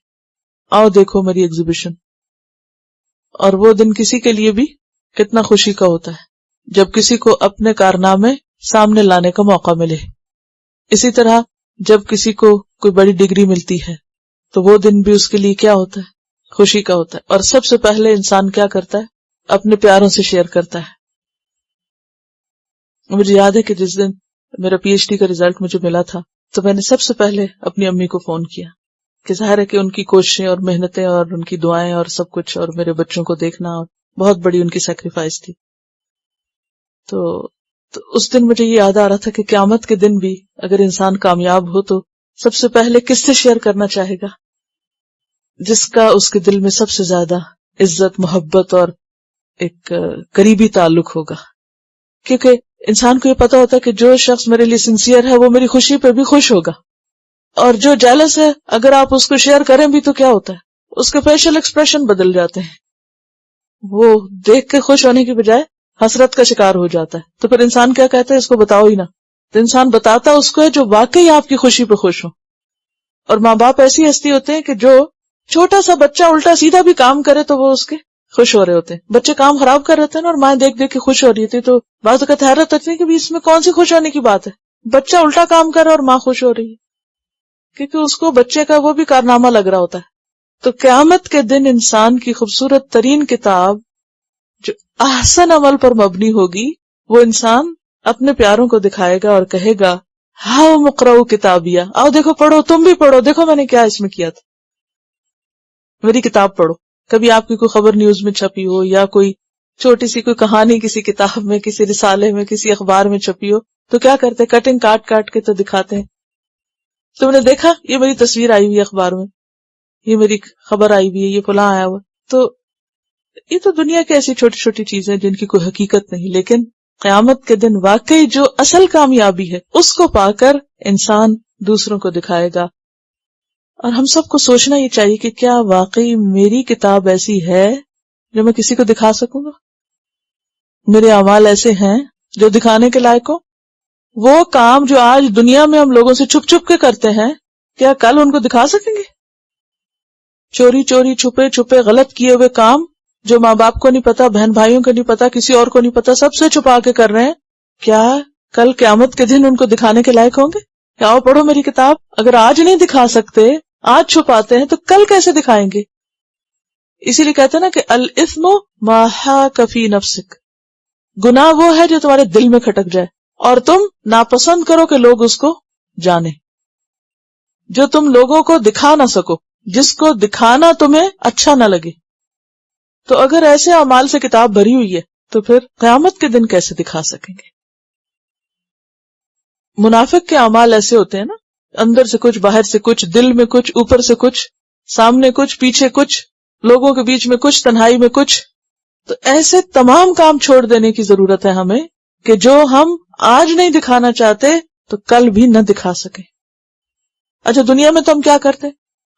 آؤ دیکھو میری ایگزیبیشن. اور وہ دن کسی کے لیے بھی کتنا خوشی کا ہوتا ہے جب کسی کو اپنے کارنامے سامنے لانے کا موقع ملے. اسی طرح جب کسی کو کوئی بڑی ڈگری ملتی ہے تو وہ دن بھی اس کے لیے کیا ہوتا ہے؟ خوشی کا ہوتا ہے. اور سب سے پہلے انسان کیا کرتا ہے؟ اپنے پیاروں سے شیئر کرتا ہے. مجھے یاد ہے کہ جس دن میرا پی ایچ ڈی کا ریزلٹ مجھے ملا تھا تو میں نے سب سے پہلے اپنی امی کو فون کیا، کہ ظاہر ہے کہ ان کی کوششیں اور محنتیں اور ان کی دعائیں اور سب کچھ، اور میرے بچوں کو دیکھنا، اور بہت بڑی ان کی سیکریفائس تھی. تو اس دن مجھے یہ یاد آ رہا تھا کہ قیامت کے دن بھی اگر انسان کامیاب ہو تو سب سے پہلے کس سے شیئر کرنا چاہے گا؟ جس کا اس کے دل میں سب سے زیادہ عزت، محبت اور ایک قریبی تعلق ہوگا. کیونکہ انسان کو یہ پتا ہوتا ہے کہ جو شخص میرے لیے سنسیئر ہے وہ میری خوشی پہ بھی خوش ہوگا، اور جو جیلس ہے اگر آپ اس کو شیئر کریں بھی تو کیا ہوتا ہے؟ اس کے فیشل ایکسپریشن بدل جاتے ہیں، وہ دیکھ کے خوش ہونے کی بجائے حسرت کا شکار ہو جاتا ہے. تو پھر انسان کیا کہتا ہے؟ اس کو بتاؤ ہی نہ. تو انسان بتاتا اس کو ہے جو واقعی آپ کی خوشی پہ خوش ہو. اور ماں باپ ایسی ہستی ہوتے ہیں کہ جو چھوٹا سا بچہ الٹا سیدھا بھی کام کرے تو وہ اس کے خوش ہو رہے ہوتے ہیں. بچے کام خراب کر رہے ہوتے ہیں اور ماں دیکھ دیکھ کے خوش ہو رہی تھی، تو بعض اوقات حیرت ہوتی ہے کہ اس میں کون سی خوش ہونے کی بات ہے؟ بچہ الٹا کام کر رہا ہے اور ماں خوش ہو رہی ہے، کیونکہ اس کو بچے کا وہ بھی کارنامہ لگ رہا ہوتا ہے. تو قیامت کے دن انسان کی خوبصورت ترین کتاب جو احسن عمل پر مبنی ہوگی، وہ انسان اپنے پیاروں کو دکھائے گا اور کہے گا ہاؤ اقرؤ کتابیہ، آؤ دیکھو پڑھو، تم بھی پڑھو، دیکھو میں نے کیا اس میں کیا تھا، میری کتاب پڑھو. کبھی آپ کی کوئی خبر نیوز میں چھپی ہو، یا کوئی چھوٹی سی کوئی کہانی کسی کتاب میں، کسی رسالے میں، کسی اخبار میں چھپی ہو، تو کیا کرتے؟ کٹنگ کاٹ کاٹ کے تو دکھاتے ہیں. تم نے دیکھا یہ میری تصویر آئی ہوئی ہے اخبار میں، یہ میری خبر آئی ہوئی ہے، یہ فلاں آیا ہوا. تو یہ تو دنیا کی ایسی چھوٹی چھوٹی چیزیں جن کی کوئی حقیقت نہیں، لیکن قیامت کے دن واقعی جو اصل کامیابی ہے اس کو پا کر انسان دوسروں کو دکھائے گا. اور ہم سب کو سوچنا یہ چاہیے کہ کیا واقعی میری کتاب ایسی ہے جو میں کسی کو دکھا سکوں گا؟ میرے اعمال ایسے ہیں جو دکھانے کے لائق ہو؟ وہ کام جو آج دنیا میں ہم لوگوں سے چھپ چھپ کے کرتے ہیں، کیا کل ان کو دکھا سکیں گے؟ چوری چوری، چھپے چھپے، غلط کیے ہوئے کام جو ماں باپ کو نہیں پتا، بہن بھائیوں کو نہیں پتا، کسی اور کو نہیں پتا، سب سے چھپا کے کر رہے ہیں، کیا کل قیامت کے دن ان کو دکھانے کے لائق ہوں گے؟ کہ آؤ پڑھو میری کتاب. اگر آج نہیں دکھا سکتے، آج چھپاتے ہیں، تو کل کیسے دکھائیں گے؟ اسی لیے کہتے ہیں نا کہ الاثم ما حاک فی نفسک، گناہ وہ ہے جو تمہارے دل میں کھٹک جائے اور تم ناپسند کرو کہ لوگ اس کو جانے، جو تم لوگوں کو دکھا نہ سکو، جس کو دکھانا تمہیں اچھا نہ لگے. تو اگر ایسے اعمال سے کتاب بھری ہوئی ہے تو پھر قیامت کے دن کیسے دکھا سکیں گے؟ منافق کے اعمال ایسے ہوتے ہیں نا، اندر سے کچھ، باہر سے کچھ، دل میں کچھ، اوپر سے کچھ، سامنے کچھ، پیچھے کچھ، لوگوں کے بیچ میں کچھ، تنہائی میں کچھ. تو ایسے تمام کام چھوڑ دینے کی ضرورت ہے ہمیں کہ جو ہم آج نہیں دکھانا چاہتے تو کل بھی نہ دکھا سکیں. اچھا، دنیا میں تو ہم کیا کرتے ہیں؟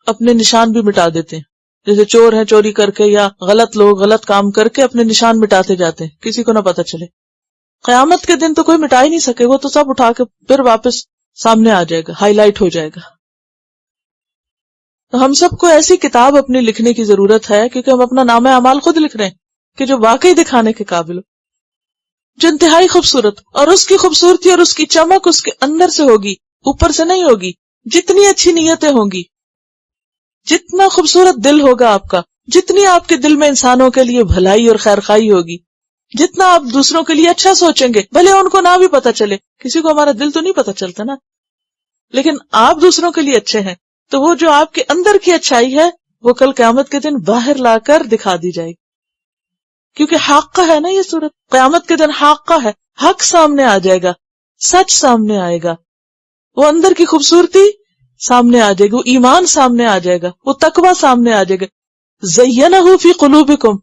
اپنے نشان بھی مٹا دیتے ہیں. جیسے چور ہیں، چوری کر کے یا غلط لوگ غلط کام کر کے اپنے نشان مٹاتے جاتے ہیں، کسی کو نہ پتہ چلے. قیامت کے دن تو کوئی مٹا ہی نہیں سکے، وہ تو سب اٹھا کے پھر واپس سامنے آ جائے گا، ہائی لائٹ ہو جائے گا. تو ہم سب کو ایسی کتاب اپنی لکھنے کی ضرورت ہے، کیونکہ ہم اپنا نامہ اعمال خود لکھ رہے ہیں کہ جو واقعی دکھانے کے قابل ہو، جو انتہائی خوبصورت، اور اس کی خوبصورتی اور اس کی چمک اس کے اندر سے ہوگی، اوپر سے نہیں ہوگی. جتنی اچھی نیتیں ہوں گی، جتنا خوبصورت دل ہوگا آپ کا، جتنی آپ کے دل میں انسانوں کے لیے بھلائی اور خیرخوائی ہوگی، جتنا آپ دوسروں کے لیے اچھا سوچیں گے، بھلے ان کو نہ بھی پتہ چلے. کسی کو ہمارا دل تو نہیں پتہ چلتا نا، لیکن آپ دوسروں کے لیے اچھے ہیں تو وہ جو آپ کے اندر کی اچھائی ہے وہ کل قیامت کے دن باہر لا کر دکھا دی جائے گی. کیونکہ حق کا ہے نا یہ صورت، قیامت کے دن حق کا ہے، حق سامنے آ جائے گا، سچ سامنے آئے گا، وہ اندر کی خوبصورتی سامنے آ جائے گی، وہ ایمان سامنے آ جائے گا، وہ تقوی سامنے آ جائے گا. زینہ فی قلوبکم،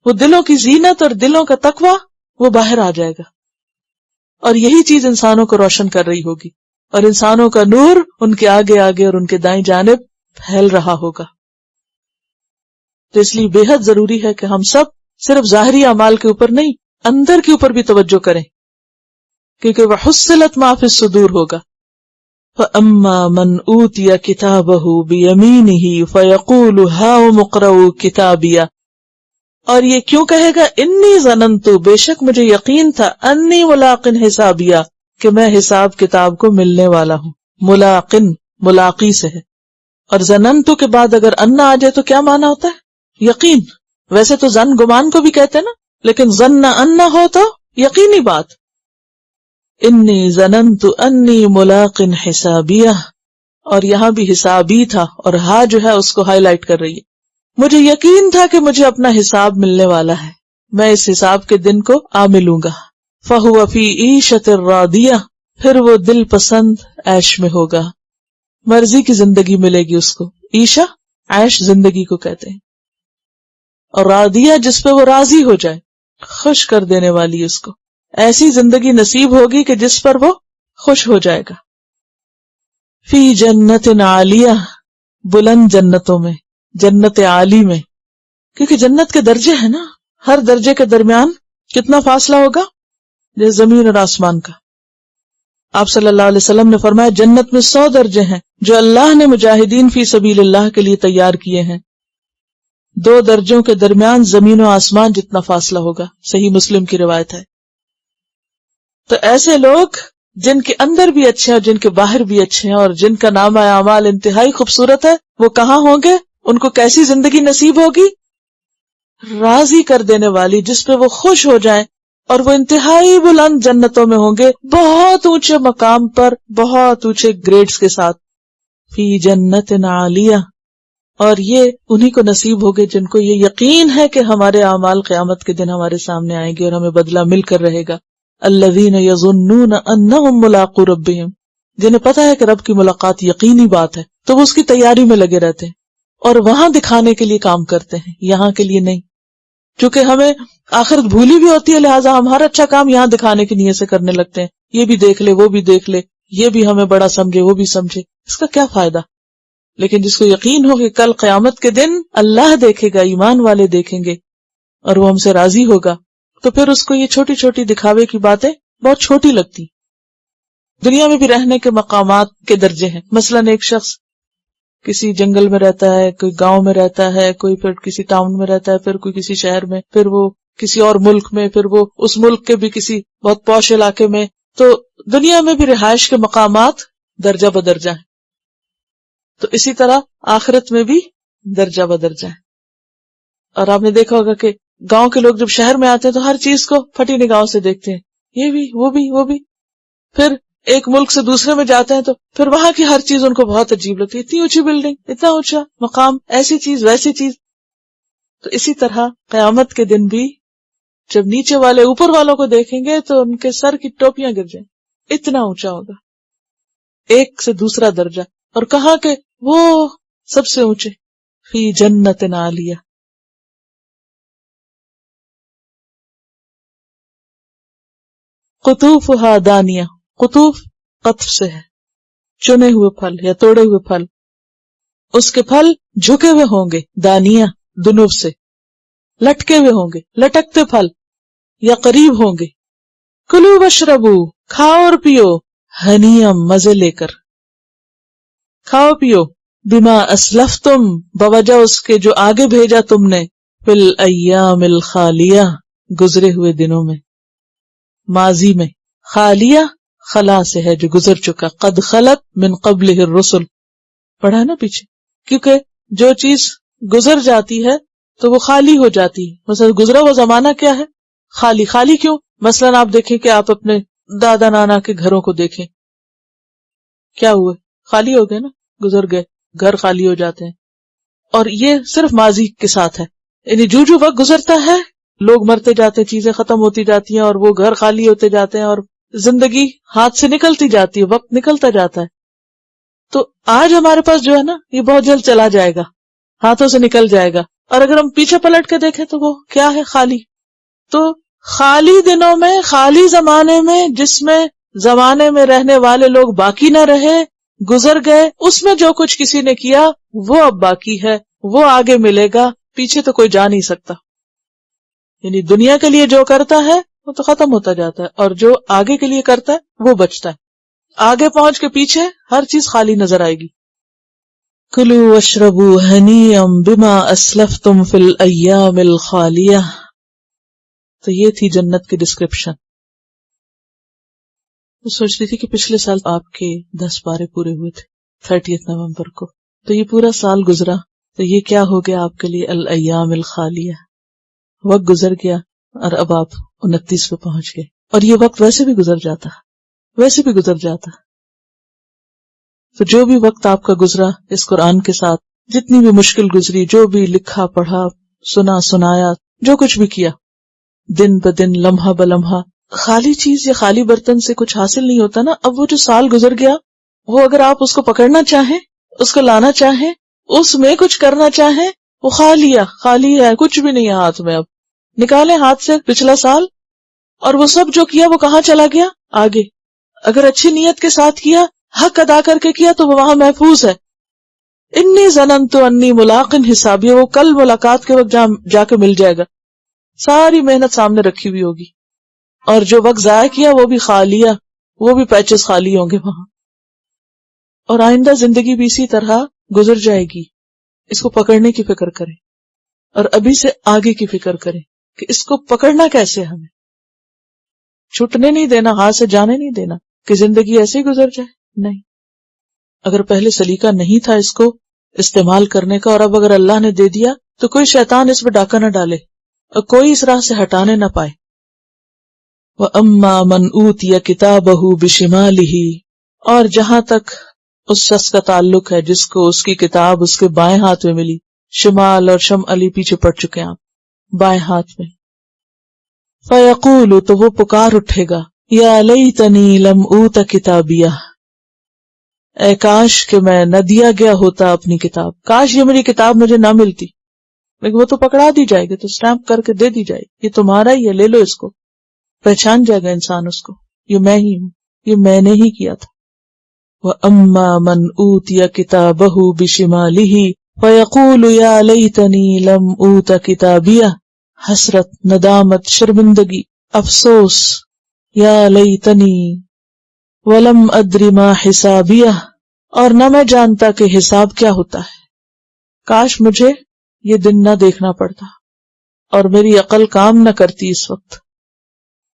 وہ دلوں کی زینت اور دلوں کا تقوی وہ باہر آ جائے گا، اور یہی چیز انسانوں کو روشن کر رہی ہوگی، اور انسانوں کا نور ان کے آگے آگے اور ان کے دائیں جانب پھیل رہا ہوگا. تو اس لیے بے حد ضروری ہے کہ ہم سب صرف ظاہری اعمال کے اوپر نہیں، اندر کے اوپر بھی توجہ کریں، کیونکہ وَحُصِّلَتْ مَا فِي الصُّدُورِ ہوگا. فَأَمَّا مَنْ أُوتِيَ كِتَابَهُ بِيَمِينِهِ فَيَقُولُ هَاؤُمُ اقْرَءُوا كِتَابِيَهْ. اور یہ کیوں کہے گا انی ظننت، بے شک مجھے یقین تھا، انی ملاقن حسابیہ، کہ میں حساب کتاب کو ملنے والا ہوں. ملاقن ملاقی سے ہے، اور ظننت کے بعد اگر ان آ جائے تو کیا معنی ہوتا ہے؟ یقین. ویسے تو ظن گمان کو بھی کہتے ہیں نا، لیکن ظن ان ہو تو یقینی بات. انی ظننت انی ملاقن حسابیہ، اور یہاں بھی حسابی تھا اور ہاں جو ہے اس کو ہائی لائٹ کر رہی ہے. مجھے یقین تھا کہ مجھے اپنا حساب ملنے والا ہے، میں اس حساب کے دن کو آ ملوں گا. فہو فی عیشۃ راضیہ، پھر وہ دل پسند عیش میں ہوگا، مرضی کی زندگی ملے گی اس کو. عیشہ عیش زندگی کو کہتے ہیں، اور راضیہ جس پہ وہ راضی ہو جائے، خوش کر دینے والی اس کو. ایسی زندگی نصیب ہوگی کہ جس پر وہ خوش ہو جائے گا. فی جنت عالیہ، بلند جنتوں میں، جنت عالی میں. کیونکہ جنت کے درجے ہیں نا، ہر درجے کے درمیان کتنا فاصلہ ہوگا؟ جیسے زمین اور آسمان کا. آپ صلی اللہ علیہ وسلم نے فرمایا جنت میں 100 درجے ہیں جو اللہ نے مجاہدین فی سبیل اللہ کے لیے تیار کیے ہیں. 2 درجوں کے درمیان زمین و آسمان جتنا فاصلہ ہوگا. صحیح مسلم کی روایت ہے. تو ایسے لوگ جن کے اندر بھی اچھے ہیں اور جن کے باہر بھی اچھے ہیں، اور جن کا نامہ اعمال انتہائی خوبصورت ہے، وہ کہاں ہوں گے؟ ان کو کیسی زندگی نصیب ہوگی؟ راضی کر دینے والی، جس پہ وہ خوش ہو جائیں، اور وہ انتہائی بلند جنتوں میں ہوں گے، بہت اونچے مقام پر، بہت اونچے گریڈز کے ساتھ. فی جنت عالیہ. اور یہ انہی کو نصیب ہوگے جن کو یہ یقین ہے کہ ہمارے اعمال قیامت کے دن ہمارے سامنے آئیں گے اور ہمیں بدلہ مل کر رہے گا. الذین یظنون انہم ملاقو ربہم، جنہیں پتا ہے کہ رب کی ملاقات یقینی بات ہے، تو وہ اس کی تیاری میں لگے رہتے ہیں اور وہاں دکھانے کے لیے کام کرتے ہیں، یہاں کے لیے نہیں. چونکہ ہمیں آخرت بھولی بھی ہوتی ہے، لہٰذا ہم ہر اچھا کام یہاں دکھانے کی نیت سے کرنے لگتے ہیں. یہ بھی دیکھ لے، وہ بھی دیکھ لے، یہ بھی ہمیں بڑا سمجھے، وہ بھی سمجھے، اس کا کیا فائدہ؟ لیکن جس کو یقین ہو کہ کل قیامت کے دن اللہ دیکھے گا، ایمان والے دیکھیں گے اور وہ ہم سے راضی ہوگا، تو پھر اس کو یہ چھوٹی چھوٹی دکھاوے کی باتیں بہت چھوٹی لگتی. دنیا میں بھی رہنے کے مقامات کے درجے ہیں. مثلا ایک شخص کسی جنگل میں رہتا ہے، کوئی گاؤں میں رہتا ہے، کوئی پھر کسی ٹاؤن میں رہتا ہے، پھر کوئی کسی شہر میں، پھر وہ کسی اور ملک میں، پھر وہ اس ملک کے بھی کسی بہت پوش علاقے میں. تو دنیا میں بھی رہائش کے مقامات درجہ بدرجہ ہیں، تو اسی طرح آخرت میں بھی درجہ بدرجہ ہے. اور آپ نے دیکھا ہوگا کہ گاؤں کے لوگ جب شہر میں آتے ہیں تو ہر چیز کو پھٹی نگاہوں سے دیکھتے ہیں، یہ بھی وہ بھی وہ بھی. پھر ایک ملک سے دوسرے میں جاتے ہیں تو پھر وہاں کی ہر چیز ان کو بہت عجیب لگتی ہے، اتنی اونچی بلڈنگ، اتنا اونچا مقام، ایسی چیز ویسی چیز. تو اسی طرح قیامت کے دن بھی جب نیچے والے اوپر والوں کو دیکھیں گے تو ان کے سر کی ٹوپیاں گر جائیں، اتنا اونچا ہوگا. ایک سے دوسرا درجہ. اور کہا کہ وہ سب سے اونچے فی جنت عالیہ. قطوفها دانیہ، قطوف قطف سے ہے، چنے ہوئے پھل یا توڑے ہوئے پھل، اس کے پھل جھکے ہوئے ہوں گے، دانیہ دنوب سے، لٹکے ہوئے ہوں گے، لٹکتے پھل یا قریب ہوں گے. کلو واشربو، کھاؤ اور پیو، ہنیم مزے لے کر، کھاؤ پیو، بما اسلفتم بوجہ اس کے جو آگے بھیجا تم نے، فی الایام الخالیہ گزرے ہوئے دنوں میں، ماضی میں. خالیہ خلا سے ہے جو گزر چکا، قد خلت من قبلہ الرسل پڑھا ہے نا پیچھے، کیونکہ جو چیز گزر جاتی ہے تو وہ خالی ہو جاتی ہے. مثلا گزرا وہ زمانہ کیا ہے؟ خالی. خالی کیوں؟ مثلا آپ دیکھیں کہ آپ اپنے دادا نانا کے گھروں کو دیکھیں، کیا ہوئے؟ خالی ہو گئے نا، گزر گئے، گھر خالی ہو جاتے ہیں. اور یہ صرف ماضی کے ساتھ ہے، یعنی جو وقت گزرتا ہے لوگ مرتے جاتے ہیں، چیزیں ختم ہوتی جاتی ہیں اور وہ گھر خالی ہوتے جاتے ہیں اور زندگی ہاتھ سے نکلتی جاتی ہے، وقت نکلتا جاتا ہے. تو آج ہمارے پاس جو ہے نا یہ بہت جلد چلا جائے گا، ہاتھوں سے نکل جائے گا. اور اگر ہم پیچھے پلٹ کے دیکھیں تو وہ کیا ہے؟ خالی. تو خالی دنوں میں، خالی زمانے میں، جس میں زمانے میں رہنے والے لوگ باقی نہ رہے، گزر گئے، اس میں جو کچھ کسی نے کیا وہ اب باقی ہے، وہ آگے ملے گا، پیچھے تو کوئی جا نہیں سکتا. یعنی دنیا کے لیے جو کرتا ہے وہ تو ختم ہوتا جاتا ہے، اور جو آگے کے لیے کرتا ہے وہ بچتا ہے. آگے پہنچ کے پیچھے ہر چیز خالی نظر آئے گی. کلوا واشربوا ہنیئا بما اسلفتم فی الایام الخالیہ. تو یہ تھی جنت کی ڈسکرپشن. میں سوچ رہی تھی کہ پچھلے سال آپ کے 10 پارے پورے ہوئے تھے 30 نومبر کو، تو یہ پورا سال گزرا، تو یہ کیا ہو گیا آپ کے لیے؟ الایام الخالیہ. وقت گزر گیا اور اب آپ 29 پہ پہنچ گئے. اور یہ وقت ویسے بھی گزر جاتا، ویسے بھی گزر جاتا. تو جو بھی وقت آپ کا گزرا اس قرآن کے ساتھ، جتنی بھی مشکل گزری، جو بھی لکھا پڑھا سنا سنایا، جو کچھ بھی کیا، دن بدن لمحہ بلمحہ، خالی چیز یا خالی برتن سے کچھ حاصل نہیں ہوتا نا. اب وہ جو سال گزر گیا، وہ اگر آپ اس کو پکڑنا چاہیں، اس کو لانا چاہیں، اس میں کچھ کرنا چاہیں، وہ خالی ہے، کچھ بھی نہیں ہے ہاتھ میں. اب نکالیں ہاتھ سے پچھلا سال، اور وہ سب جو کیا وہ کہاں چلا گیا؟ آگے. اگر اچھی نیت کے ساتھ کیا، حق ادا کر کے کیا، تو وہ وہاں محفوظ ہے. انی ظننت انی ملاق حسابی، وہ کل ملاقات کے وقت جا کے مل جائے گا. ساری محنت سامنے رکھی ہوئی ہوگی، اور جو وقت ضائع کیا وہ بھی خالیہ، وہ بھی پیچز خالی ہوں گے وہاں. اور آئندہ زندگی بھی اسی طرح گزر جائے گی. اس کو پکڑنے کی فکر کریں، اور ابھی سے آگے کی فکر کریں کہ اس کو پکڑنا کیسے، ہمیں چھوٹنے نہیں دینا، ہاتھ سے جانے نہیں دینا کہ زندگی ایسے ہی گزر جائے. نہیں، اگر پہلے سلیقہ نہیں تھا اس کو استعمال کرنے کا، اور اب اگر اللہ نے دے دیا تو کوئی شیطان اس پہ ڈاکہ نہ ڈالے اور کوئی اس راہ سے ہٹانے نہ پائے. وَأَمَّا مَنْ أُوتِيَ كِتَابَهُ بِشِمَالِهِ، اور جہاں تک اس شخص کا تعلق ہے جس کو اس کی کتاب اس کے بائیں ہاتھ میں ملی. شمال اور شم علی پیچھے پڑ چکے ہیں آپ، بائیں ہاتھ میں. فَيَقُولُ، تو وہ پکار اٹھے گا، یا لیتنی لم اوت کتابیہ، اے کاش کہ میں نہ دیا گیا ہوتا اپنی کتاب، کاش یہ میری کتاب مجھے نہ ملتی. لیکن وہ تو پکڑا دی جائے گی، تو سٹیمپ کر کے دے دی جائے گی، یہ تمہارا ہی ہے، لے لو اس کو. پہچان جائے گا انسان اس کو، یہ میں ہی ہوں، یہ میں نے ہی کیا تھا. وَأَمَّا مَنْ أُوتِيَ كِتَابَهُ بِشِمَالِهِ فَيَقُولُ يَا لَيْتَنِي لَمْ أُوتَ كِتَابِيَهْ، حسرت، ندامت، شرمندگی، افسوس. یا لیتنی وَلَمْ أَدْرِ مَا حِسَابِيَهْ، اور نہ میں جانتا کہ حساب کیا ہوتا ہے. کاش مجھے یہ دن نہ دیکھنا پڑتا اور میری عقل کام نہ کرتی اس وقت.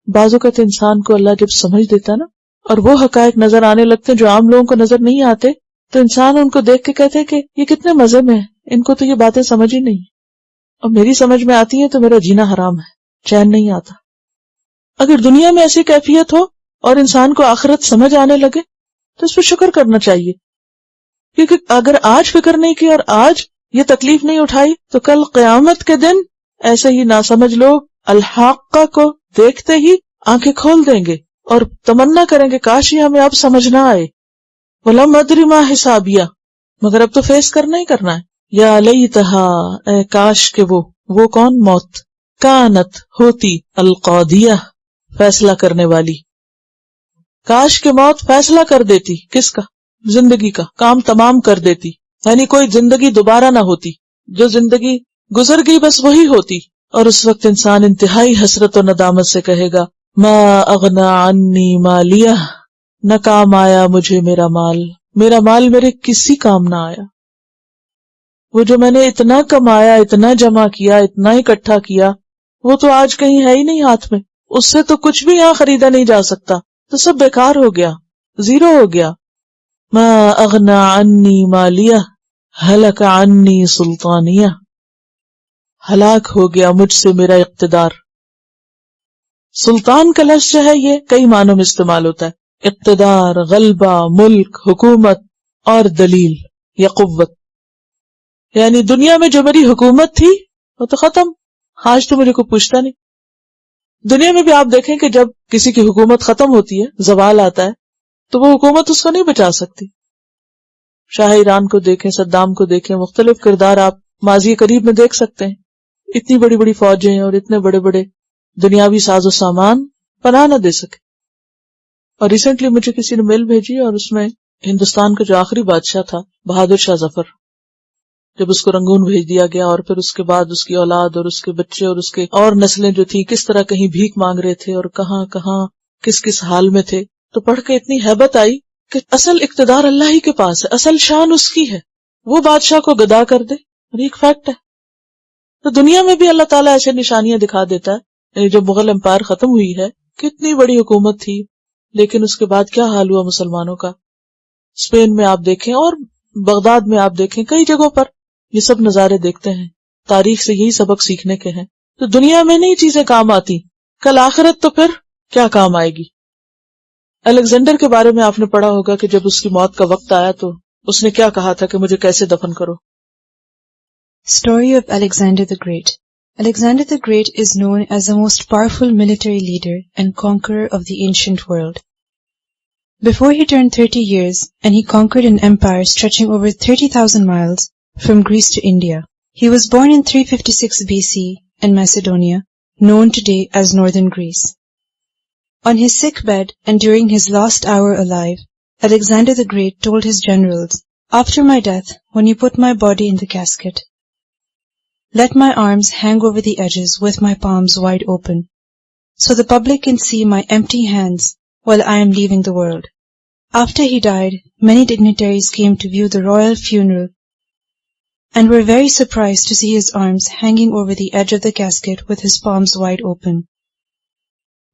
بعض اوقات انسان کو اللہ جب سمجھ دیتا نا، اور وہ حقائق نظر آنے لگتے ہیں جو عام لوگوں کو نظر نہیں آتے، تو انسان ان کو دیکھ کے کہتے ہیں کہ یہ کتنے مزے میں ہیں، ان کو تو یہ باتیں سمجھ ہی نہیں، اور میری سمجھ میں آتی ہیں تو میرا جینا حرام ہے، چین نہیں آتا. اگر دنیا میں ایسی کیفیت ہو اور انسان کو آخرت سمجھ آنے لگے تو اس پہ شکر کرنا چاہیے، کیونکہ اگر آج فکر نہیں کی اور آج یہ تکلیف نہیں اٹھائی تو کل قیامت کے دن ایسے ہی ناسمجھ لوگ الحاقہ کو دیکھتے ہی آنکھیں کھول دیں گے اور تمنا کریں گے کاش یہ ہمیں اب سمجھ نہ آئے. وَلَمْ أَدْرِ مَا حِسَابِيَهْ، مگر اب تو فیس کرنا ہی کرنا ہے. یا لیتہا، اے کاش کہ وہ کون؟ موت. کانت، ہوتی، القاضیہ، فیصلہ کرنے والی. کاش کہ موت فیصلہ کر دیتی. کس کا؟ زندگی کا. کام تمام کر دیتی، یعنی کوئی زندگی دوبارہ نہ ہوتی، جو زندگی گزر گئی بس وہی ہوتی. اور اس وقت انسان انتہائی حسرت و ندامت سے کہے گا ما اغنا عنی مالیہ، نہ کام آیا مجھے میرا مال، میرا مال میرے کسی کام نہ آیا. وہ جو میں نے اتنا کمایا، اتنا جمع کیا، اتنا اکٹھا کیا، وہ تو آج کہیں ہے ہی نہیں ہاتھ میں. اس سے تو کچھ بھی یہاں خریدا نہیں جا سکتا، تو سب بیکار ہو گیا، زیرو ہو گیا. ما اغنا عنی مالیہ ہلک عنی سلطانیہ، ہلاک ہو گیا مجھ سے میرا اقتدار. سلطان کا لفظ جو ہے یہ کئی معنوں میں استعمال ہوتا ہے، اقتدار، غلبہ، ملک، حکومت اور دلیل یا قوت. یعنی دنیا میں جو میری حکومت تھی وہ تو ختم، آج تو مجھے کوئی پوچھتا نہیں. دنیا میں بھی آپ دیکھیں کہ جب کسی کی حکومت ختم ہوتی ہے، زوال آتا ہے، تو وہ حکومت اس کو نہیں بچا سکتی. شاہ ایران کو دیکھیں، صدام کو دیکھیں، مختلف کردار آپ ماضی قریب میں دیکھ سکتے ہیں. اتنی بڑی بڑی فوجیں اور اتنے بڑے بڑے دنیاوی ساز و سامان پناہ نہ دے سکے. اور ریسنٹلی مجھے کسی نے میل بھیجی، اور اس میں ہندوستان کا جو آخری بادشاہ تھا بہادر شاہ ظفر، جب اس کو رنگون بھیج دیا گیا، اور پھر اس کے بعد اس کی اولاد اور اس کے بچے اور اس کے اور نسلیں جو تھیں کس طرح کہیں بھیک مانگ رہے تھے اور کہاں کہاں کس کس حال میں تھے، تو پڑھ کے اتنی ہیبت آئی کہ اصل اقتدار اللہ ہی کے پاس ہے، اصل شان اس کی ہے. وہ بادشاہ کو گدا کر دے، اور ایک فیکٹ ہے. تو دنیا میں بھی اللہ تعالیٰ ایسے نشانیاں دکھا دیتا ہے. یعنی جب مغل امپائر ختم ہوئی ہے، کتنی بڑی حکومت تھی، لیکن اس کے بعد کیا حال ہوا مسلمانوں کا. اسپین میں آپ دیکھیں اور بغداد میں آپ دیکھیں، کئی جگہوں پر یہ سب نظارے دیکھتے ہیں. تاریخ سے یہی سبق سیکھنے کے ہیں. تو دنیا میں نہیں چیزیں کام آتی، کل آخرت تو پھر کیا کام آئے گی. الیگزینڈر کے بارے میں آپ نے پڑھا ہوگا کہ جب اس کی موت کا وقت آیا تو اس نے کیا کہا تھا کہ مجھے کیسے دفن کرو. Story of Alexander the Great. Alexander the Great is known as the most powerful military leader and conqueror of the ancient world. Before he turned 30 years and he conquered an empire stretching over 30,000 miles from Greece to India. He was born in 356 BC in Macedonia, known today as northern Greece. On his sick bed and during his last hour alive, Alexander the Great told his generals, "After my death, when you put my body in the casket, let my arms hang over the edges with my palms wide open, so the public can see my empty hands while I am leaving the world." After he died, many dignitaries came to view the royal funeral and were very surprised to see his arms hanging over the edge of the casket with his palms wide open.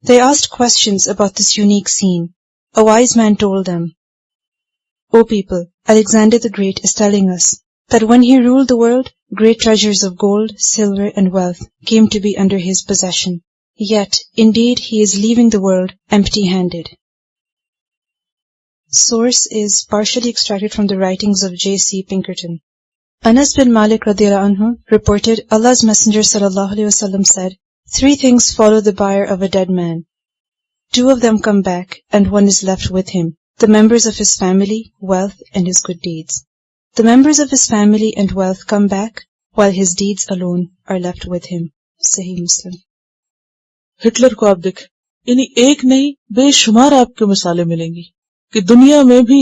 They asked questions about this unique scene. A wise man told them, "O people, Alexander the Great is telling us that when he ruled the world, great treasures of gold, silver, and wealth came to be under his possession. Yet, indeed, he is leaving the world empty-handed." Source is partially extracted from the writings of J.C. Pinkerton. Anas bin Malik radiyallahu anhu reported Allah's Messenger sallallahu alaihi wasallam said, "Three things follow the bier of a dead man. Two of them come back, and one is left with him, the members of his family, wealth, and his good deeds. The members of his family and wealth come back, while his deeds alone are left with him." Sahih Muslim. Hitler کو آپ دیکھیں، یعنی ایک نہیں بے شمار آپ کو مثالیں ملیں گی کہ دنیا میں بھی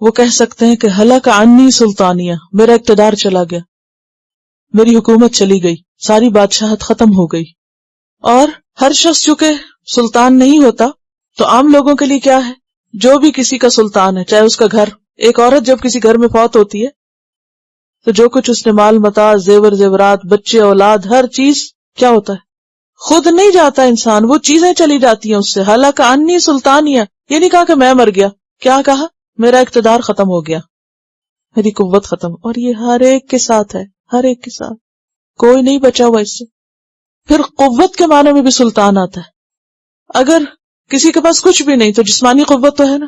وہ کہہ سکتے ہیں کہ ہلک عنی سلطانیہ، میرا اقتدار چلا گیا، میری حکومت چلی گئی، ساری بادشاہت ختم ہو گئی. اور ہر شخص چونکہ سلطان نہیں ہوتا تو عام لوگوں کے لیے کیا ہے، جو بھی کسی کا سلطان ہے، چاہے اس کا گھر، ایک عورت جب کسی گھر میں فوت ہوتی ہے تو جو کچھ اس نے مال متاع، زیور زیورات، بچے، اولاد، ہر چیز کیا ہوتا ہے، خود نہیں جاتا انسان، وہ چیزیں چلی جاتی ہیں اس سے. ہلاک عنی سلطانیہ، یہ نہیں کہا کہ میں مر گیا، کیا کہا، میرا اقتدار ختم ہو گیا، میری قوت ختم. اور یہ ہر ایک کے ساتھ ہے، ہر ایک کے ساتھ، کوئی نہیں بچا ہوا اس سے. پھر قوت کے معنی میں بھی سلطان آتا ہے. اگر کسی کے پاس کچھ بھی نہیں تو جسمانی قوت تو ہے نا،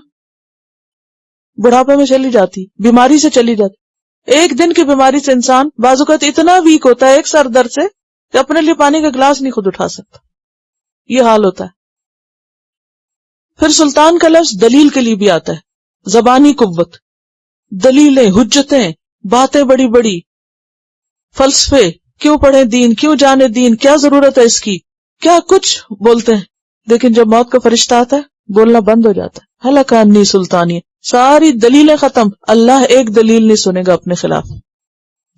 بڑھاپے میں چلی جاتی، بیماری سے چلی جاتی. ایک دن کی بیماری سے انسان بعض اوقات اتنا ویک ہوتا ہے ایک سر درد سے کہ اپنے لیے پانی کا گلاس نہیں خود اٹھا سکتا. یہ حال ہوتا ہے. پھر سلطان کا لفظ دلیل کے لیے بھی آتا ہے. زبانی قوت، دلیلیں، حجتیں، باتیں بڑی بڑی، فلسفے، کیوں پڑھیں دین، کیوں جانے دین، کیا ضرورت ہے اس کی، کیا کچھ بولتے ہیں. لیکن جب موت کا فرشتہ آتا ہے بولنا بند ہو جاتا ہے. ہلک عنی سلطانی، ساری دلیلیں ختم. اللہ ایک دلیل نہیں سنے گا اپنے خلاف،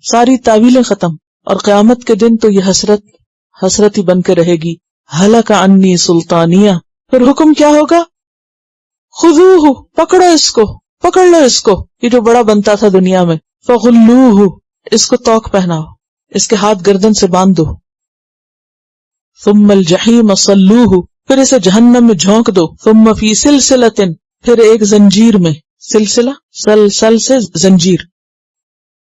ساری تعویلیں ختم. اور قیامت کے دن تو یہ حسرت ہی بن کے رہے گی. ہلک عنی سلطانیہ. پھر حکم کیا ہوگا؟ خذوہ، پکڑو اس کو، پکڑ لو اس کو، یہ جو بڑا بنتا تھا دنیا میں. فغلوہ، اس کو توق پہناؤ، اس کے ہاتھ گردن سے باندھ دو. ثم الجحیم صلوہ، پھر اسے جہنم میں جھونک دو. ثم فی سلسلۃ، پھر ایک زنجیر میں. سلسلہ سل سے زنجیر.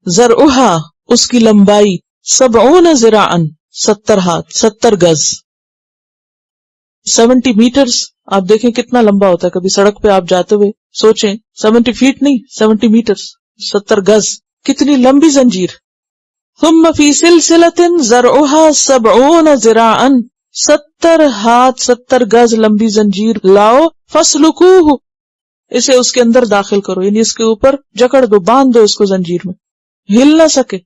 ذرعہا، اس کی لمبائی 70 ذراعا، 70 ہاتھ، 70 گز. 70 میٹرز آپ دیکھیں کتنا لمبا ہوتا ہے. کبھی سڑک پہ آپ جاتے ہوئے سوچیں 70 فیٹ نہیں، 70 میٹرز، 70 گز، کتنی لمبی زنجیر. ثم فی سلسلۃ ذرعہا 70 ذراعا، 70 ہاتھ، 70 گز لمبی زنجیر لاؤ. فاسلکوہ، اسے اس کے اندر داخل کرو، یعنی اس کے اوپر جکڑ دو، باندھ دو اس کو زنجیر میں، ہل نہ سکے.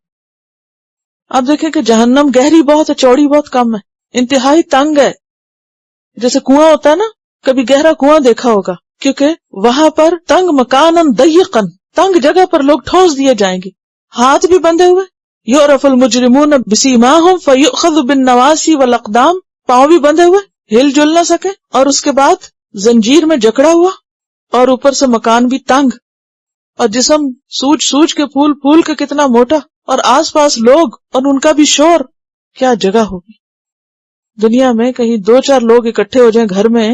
آپ دیکھیں کہ جہنم گہری بہت ہے، چوڑی بہت کم ہے، انتہائی تنگ ہے. جیسے کنواں ہوتا ہے نا، کبھی گہرا کنواں دیکھا ہوگا، کیونکہ وہاں پر تنگ مکانن ضیقن، تنگ جگہ پر لوگ ٹھونس دیے جائیں گے، ہاتھ بھی بندھے ہوئے. یعرف المجرمون بسیماہم فیؤخذ بالنواصی والاقدام، پاؤں بھی بندھے ہوئے، ہل جل نہ سکے، اور اس کے بعد زنجیر میں جکڑا ہوا، اور اوپر سے مکان بھی تنگ، اور جسم سوج کے پھول کے کتنا موٹا، اور آس پاس لوگ اور ان کا بھی شور. کیا جگہ ہوگی دنیا میں. کہیں 2-4 لوگ اکٹھے ہو جائیں گھر میں،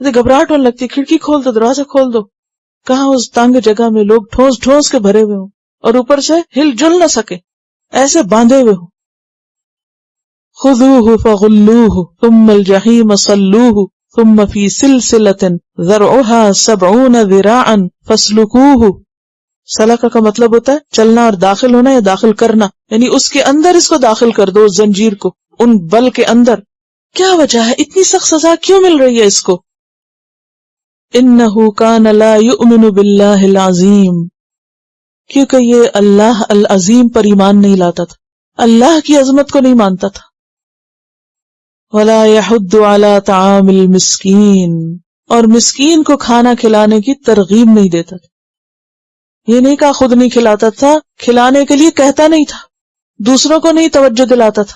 گھبراہٹ ہونے لگتی، کھڑکی کھول دو، دروازہ کھول دو. کہاں اس تنگ جگہ میں لوگ ٹھونس کے بھرے ہوئے ہوں، اور اوپر سے ہل جل نہ سکے، ایسے باندھے ہوئے ہوں. خذوہ فغلوہ ثم الجحیم صلوہ ثم فی سلسلۃ ذرعہا 70 ذراعا فاسلکوہ. سلکہ کا مطلب ہوتا ہے چلنا اور داخل ہونا یا داخل کرنا، یعنی اس کے اندر اس کو داخل کر دو، اس زنجیر کو، ان بل کے اندر. کیا وجہ ہے اتنی سخت سزا کیوں مل رہی ہے اس کو؟ انہ کان لا یؤمن باللہ العظیم، کیونکہ یہ اللہ العظیم پر ایمان نہیں لاتا تھا، اللہ کی عظمت کو نہیں مانتا تھا. ولا یحض علی طعام المسکین، اور مسکین کو کھانا کھلانے کی ترغیب نہیں دیتا تھا. یہ نہیں کہا خود نہیں کھلاتا تھا، کھلانے کے لیے کہتا نہیں تھا، دوسروں کو نہیں توجہ دلاتا تھا.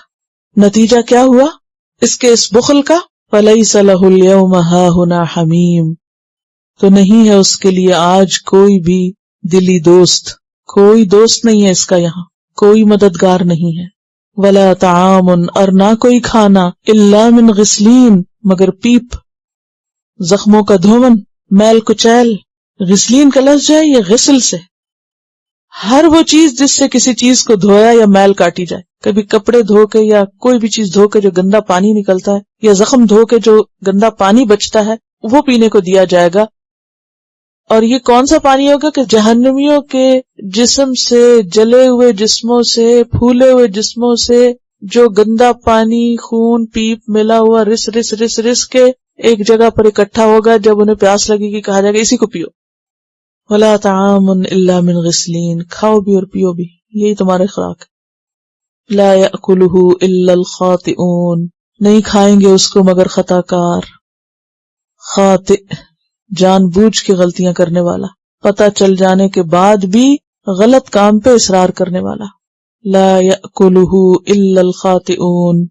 نتیجہ کیا ہوا اس کے اس بخل کا؟ فلیس لہ اليوم ہاہنا حمیم، تو نہیں ہے اس کے لیے آج کوئی بھی دلی دوست، کوئی دوست نہیں ہے اس کا یہاں، کوئی مددگار نہیں ہے. ولا طعام، اور نہ کوئی کھانا، الا من غسلین، مگر پیپ، زخموں کا دھون، میل کچیل. غسلین کا لفظ ہے یہ غسل سے، ہر وہ چیز جس سے کسی چیز کو دھویا یا میل کاٹی جائے. کبھی کپڑے دھو کے یا کوئی بھی چیز دھو کے جو گندا پانی نکلتا ہے، یا زخم دھو کے جو گندا پانی بچتا ہے، وہ پینے کو دیا جائے گا. اور یہ کون سا پانی ہوگا کہ جہنمیوں کے جسم سے، جلے ہوئے جسموں سے، پھولے ہوئے جسموں سے جو گندا پانی، خون، پیپ ملا ہوا رس رس رس رس کے ایک جگہ پر اکٹھا ہوگا. جب انہیں پیاس لگے گی کہا جائے گا اسی کو پیو. ولا طعام الا من غسلین، کھاؤ بھی اور پیو بھی، یہی تمہارے خوراک. لا یأکلہ الا الخاطئون، نہیں کھائیں گے اس کو مگر خطا کار. خاطئ، جان بوجھ کے غلطیاں کرنے والا، پتہ چل جانے کے بعد بھی غلط کام پہ اصرار کرنے والا. لا یأکلہ الا الخاطئون.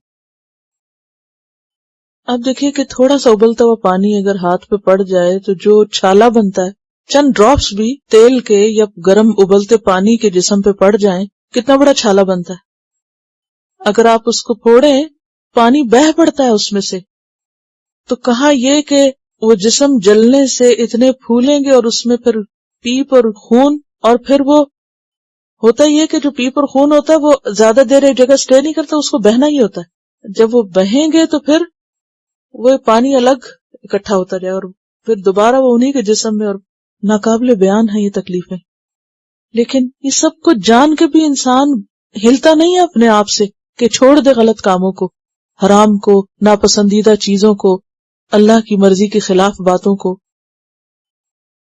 اب دیکھیے کہ تھوڑا سا ابلتا ہوا پانی اگر ہاتھ پہ پڑ جائے تو جو چھالا بنتا ہے، چند ڈراپس بھی تیل کے یا گرم ابلتے پانی کے جسم پہ پڑ جائیں، کتنا بڑا چھالا بنتا ہے. اگر آپ اس کو پھوڑیں پانی بہہ پڑتا ہے اس میں سے. تو کہاں یہ کہ وہ جسم جلنے سے اتنے پھولیں گے اور اس میں پھر پیپ اور خون، اور پھر وہ ہوتا ہی ہے کہ جو پیپ اور خون ہوتا ہے وہ زیادہ دیر ایک جگہ سٹے نہیں کرتا، اس کو بہنا ہی ہوتا ہے. جب وہ بہیں گے تو پھر وہ پانی الگ اکٹھا ہوتا جائے اور پھر دوبارہ وہ انہی کے جسم میں. اور ناقابل بیان ہے یہ تکلیفیں. لیکن یہ سب کو جان کے بھی انسان ہلتا نہیں ہے اپنے آپ سے کہ چھوڑ دے غلط کاموں کو، حرام کو، ناپسندیدہ چیزوں کو، اللہ کی مرضی کے خلاف باتوں کو.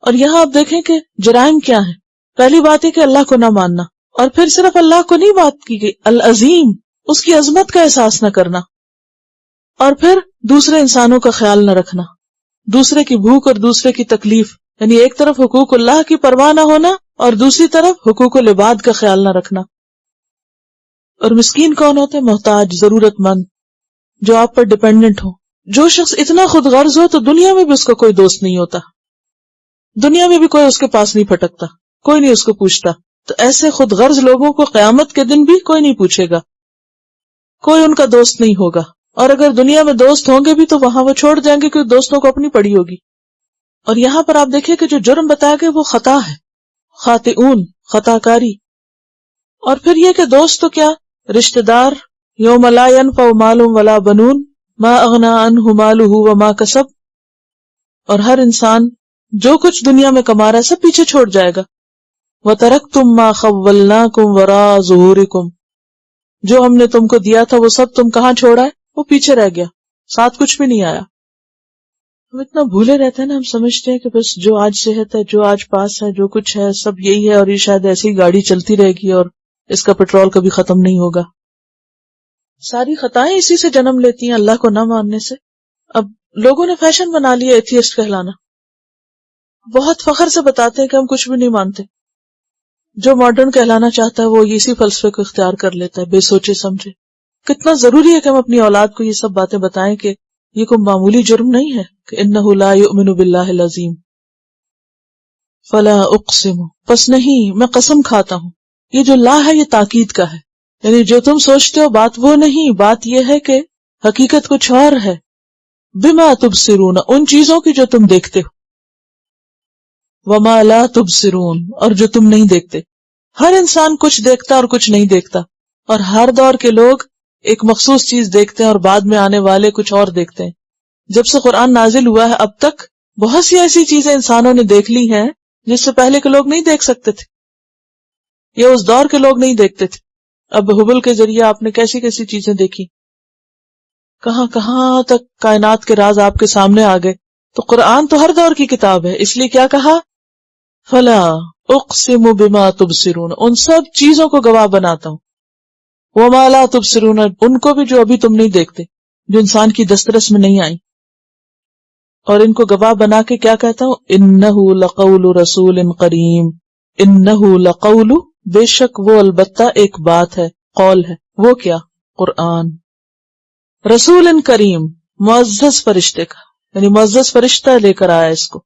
اور یہاں آپ دیکھیں کہ جرائم کیا ہیں. پہلی بات ہے کہ اللہ کو نہ ماننا، اور پھر صرف اللہ کو نہیں بات کی گئی، العظیم، اس کی عظمت کا احساس نہ کرنا، اور پھر دوسرے انسانوں کا خیال نہ رکھنا، دوسرے کی بھوک اور دوسرے کی تکلیف، یعنی ایک طرف حقوق اللہ کی پرواہ نہ ہونا اور دوسری طرف حقوق العباد کا خیال نہ رکھنا. اور مسکین کون ہوتا ہے؟ محتاج، ضرورت مند، جو آپ پر ڈیپینڈنٹ ہو. جو شخص اتنا خود غرض ہو تو دنیا میں بھی اس کا کوئی دوست نہیں ہوتا، دنیا میں بھی کوئی اس کے پاس نہیں پھٹکتا، کوئی نہیں اس کو پوچھتا. تو ایسے خود غرض لوگوں کو قیامت کے دن بھی کوئی نہیں پوچھے گا، کوئی ان کا دوست نہیں ہوگا. اور اگر دنیا میں دوست ہوں گے بھی تو وہاں وہ چھوڑ جائیں گے کیونکہ دوستوں کو اپنی پڑی ہوگی. اور یہاں پر آپ دیکھیں کہ جو جرم بتایا گیا وہ خطا ہے، خاطئون، خطا کاری. اور پھر یہ کہ دوست تو کیا، رشتہ دار، یوم لا ینفع مال ولا بنون ما اغنی عنہ مالہ وما کسب. اور ہر انسان جو کچھ دنیا میں کما رہا ہے سب پیچھے چھوڑ جائے گا. وَتَرَكْتُمْ مَا خَوَّلْنَاكُمْ وَرَاءَ ظُهُورِكُمْ، جو ہم نے تم کو دیا تھا وہ سب تم کہاں چھوڑا ہے؟ وہ پیچھے رہ گیا، ساتھ کچھ بھی نہیں آیا. ہم اتنا بھولے رہتے ہیں نا، ہم سمجھتے ہیں کہ بس جو آج صحت ہے، جو آج پاس ہے، جو کچھ ہے سب یہی ہے، اور یہ شاید ایسی گاڑی چلتی رہے گی اور اس کا پیٹرول کبھی ختم نہیں ہوگا. ساری خطائیں اسی سے جنم لیتی ہیں، اللہ کو نہ ماننے سے. اب لوگوں نے فیشن بنا لیا ایتھیسٹ کہلانا، بہت فخر سے بتاتے ہیں کہ ہم کچھ بھی نہیں مانتے. جو ماڈرن کہلانا چاہتا ہے وہ اسی فلسفے کو اختیار کر لیتا ہے بے سوچے سمجھے. کتنا ضروری ہے کہ ہم اپنی اولاد کو یہ سب باتیں بتائیں کہ یہ کوئی معمولی جرم نہیں ہے، کہ انہ لا یؤمن باللہ العظیم. فلا اقسم، پس نہیں، میں قسم کھاتا ہوں. یہ جو لا ہے یہ تاکید کا ہے، یعنی جو تم سوچتے ہو بات وہ نہیں، بات یہ ہے کہ حقیقت کچھ اور ہے. بما تبصرون، ان چیزوں کی جو تم دیکھتے ہو. وما لا تبصرون، اور جو تم نہیں دیکھتے. ہر انسان کچھ دیکھتا اور کچھ نہیں دیکھتا، اور ہر دور کے لوگ ایک مخصوص چیز دیکھتے ہیں اور بعد میں آنے والے کچھ اور دیکھتے ہیں. جب سے قرآن نازل ہوا ہے اب تک بہت سی ایسی چیزیں انسانوں نے دیکھ لی ہیں جس سے پہلے کے لوگ نہیں دیکھ سکتے تھے یا اس دور کے لوگ نہیں دیکھتے تھے. اب ہبل کے ذریعے آپ نے کیسی کیسی چیزیں دیکھی، کہاں کہاں تک کائنات کے راز آپ کے سامنے آ گئے. تو قرآن تو ہر دور کی کتاب ہے، اس لیے کیا کہا، فلا اقسم بما تبصرون، ان سب چیزوں کو گواہ بناتا ہوں. وما لا تبصرون، ان کو بھی جو ابھی تم نہیں دیکھتے، جو انسان کی دسترس میں نہیں آئی. اور ان کو گواہ بنا کے کیا کہتا ہوں، انہ لقول رسول کریم، انہ لقول، بے شک وہ البتہ ایک بات ہے، قول ہے. وہ کیا، قرآن. رسول کریم، معزز فرشتے کا، یعنی معزز فرشتہ لے کر آیا اس کو.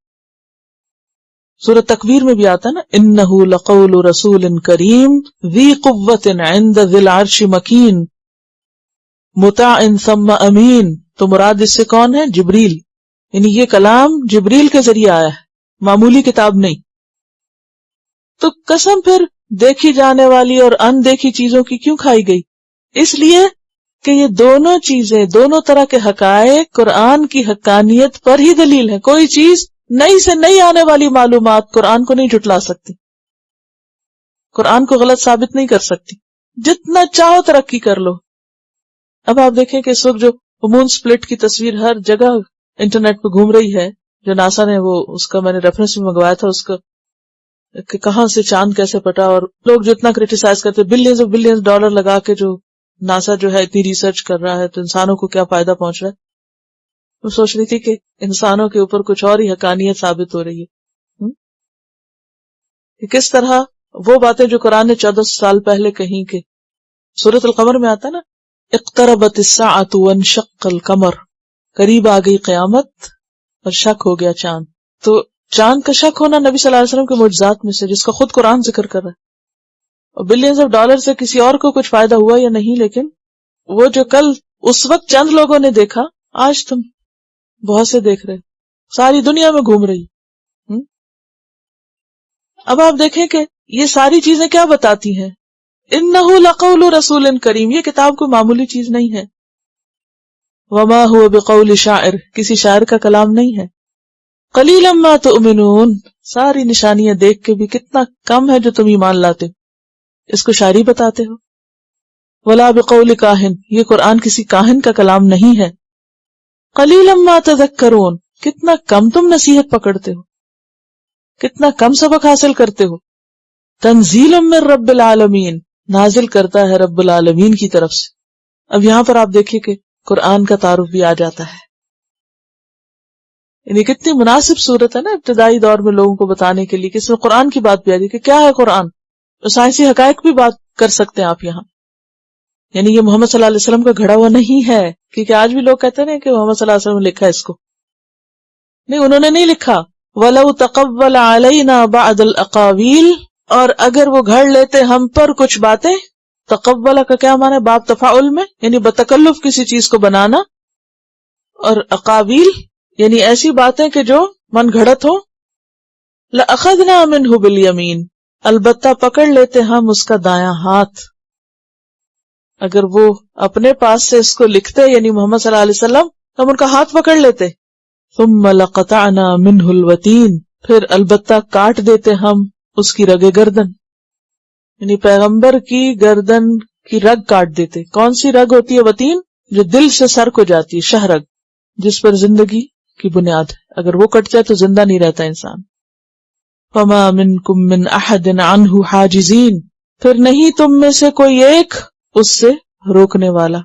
سورۃ تکویر میں بھی آتا ہے نا، انہ لقول رسول کریم ذی قوۃ عند ذی العرش مکین مطاع ثم امین. تو مراد اس سے کون ہے، جبریل، یعنی یہ کلام جبریل کے ذریعے آیا ہے، معمولی کتاب نہیں. تو قسم پھر دیکھی جانے والی اور اندیکھی چیزوں کی کیوں کھائی گئی؟ اس لیے کہ یہ دونوں چیزیں، دونوں طرح کے حقائق قرآن کی حقانیت پر ہی دلیل ہے. کوئی چیز نئی سے نئی آنے والی معلومات قرآن کو نہیں جھٹلا سکتی، قرآن کو غلط ثابت نہیں کر سکتی، جتنا چاہو ترقی کر لو. اب آپ دیکھیں کہ اس وقت جو مون سپلٹ کی تصویر ہر جگہ انٹرنیٹ پہ گھوم رہی ہے، جو ناسا نے وہ اس کا میں نے ریفرنس بھی منگوایا تھا، اس کا کہ کہاں سے چاند کیسے پٹا، اور لوگ جو اتنا کریٹیسائز کرتے، بلینز ڈالر لگا کے جو ناسا جو ہے اتنی ریسرچ کر رہا ہے تو انسانوں کو کیا فائدہ پہنچ رہا ہے. وہ سوچ رہی تھی کہ انسانوں کے اوپر کچھ اور ہی حقانیت ثابت ہو رہی ہے، کہ کس طرح وہ باتیں جو قرآن نے 14 سال پہلے کہیں کہ سورۃ القمر میں آتا نا، اقتربت الساعۃ وانشق القمر، قریب آ گئی قیامت اور شک ہو گیا چاند. تو چاند کا شک ہونا نبی صلی اللہ علیہ وسلم کے معجزات میں سے، جس کا خود قرآن ذکر کر رہا ہے. اور بلینز آف ڈالر سے کسی اور کو کچھ فائدہ ہوا یا نہیں، لیکن وہ جو کل اس وقت چند لوگوں نے دیکھا، آج تم بہت سے دیکھ رہے، ساری دنیا میں گھوم رہی. اب آپ دیکھیں کہ یہ ساری چیزیں کیا بتاتی ہیں، انہ لقول رسول کریم، یہ کتاب کوئی معمولی چیز نہیں ہے. وما هو بقول شاعر، کسی شاعر کا کلام نہیں ہے. قلیلا ما تؤمنون، ساری نشانیاں دیکھ کے بھی کتنا کم ہے جو تم ایمان لاتے، اس کو شاعری بتاتے ہو. ولا بقول کاہن، یہ قرآن کسی کاہن کا کلام نہیں ہے. قلیلا ما تذکرون، کتنا کم تم نصیحت پکڑتے ہو. کتنا کم سبق حاصل کرتے ہو. تنزیل من رب العالمین، نازل کرتا ہے رب العالمین کی طرف سے. اب یہاں پر آپ دیکھیے کہ قرآن کا تعارف بھی آ جاتا ہے. یعنی کتنی مناسب صورت ہے نا ابتدائی دور میں لوگوں کو بتانے کے لیے کہ اس میں قرآن کی بات بھی آ جائے کہ کیا ہے قرآن. سائنسی حقائق بھی بات کر سکتے ہیں آپ یہاں. یعنی یہ محمد صلی اللہ علیہ وسلم کا گھڑا ہوا نہیں ہے، کیونکہ آج بھی لوگ کہتے ہیں کہ محمد صلی اللہ علیہ وسلم نے لکھا ہے اس کو. نہیں، انہوں نے نہیں لکھا. وَلَوْ تَقَوَّلَ عَلَيْنَا بَعْضَ الْأَقَاوِيلِ، اور اگر وہ گھڑ لیتے ہم پر کچھ باتیں. تقبل کا کیا معنی ہے؟ باب تفاعل میں، یعنی بتکلف کسی چیز کو بنانا. اور اقاویل یعنی ایسی باتیں کہ جو من گھڑت ہو. لَأَخَذْنَا مِنْهُ بِالْيَمِينِ، البتہ پکڑ لیتے ہم اس کا دایاں ہاتھ. اگر وہ اپنے پاس سے اس کو لکھتے یعنی محمد صلی اللہ علیہ وسلم، ہم ان کا ہاتھ پکڑ لیتے. ثُمَّ لَقَطَعْنَا مِنْهُ الْوَتِينَ، پھر البتہ کاٹ دیتے ہم اس کی رگ گردن. یعنی پیغمبر کی گردن کی رگ کاٹ دیتے. کون سی رگ ہوتی ہے وتین؟ جو دل سے سر کو جاتی ہے، شہ رگ، جس پر زندگی کی بنیاد ہے. اگر وہ کٹ جائے تو زندہ نہیں رہتا انسان. فَمَا مِنْكُمْ مِنْ أَحَدٍ عَنْهُ حَاجِزِينَ، پھر نہیں تم میں سے کوئی ایک اس سے روکنے والا.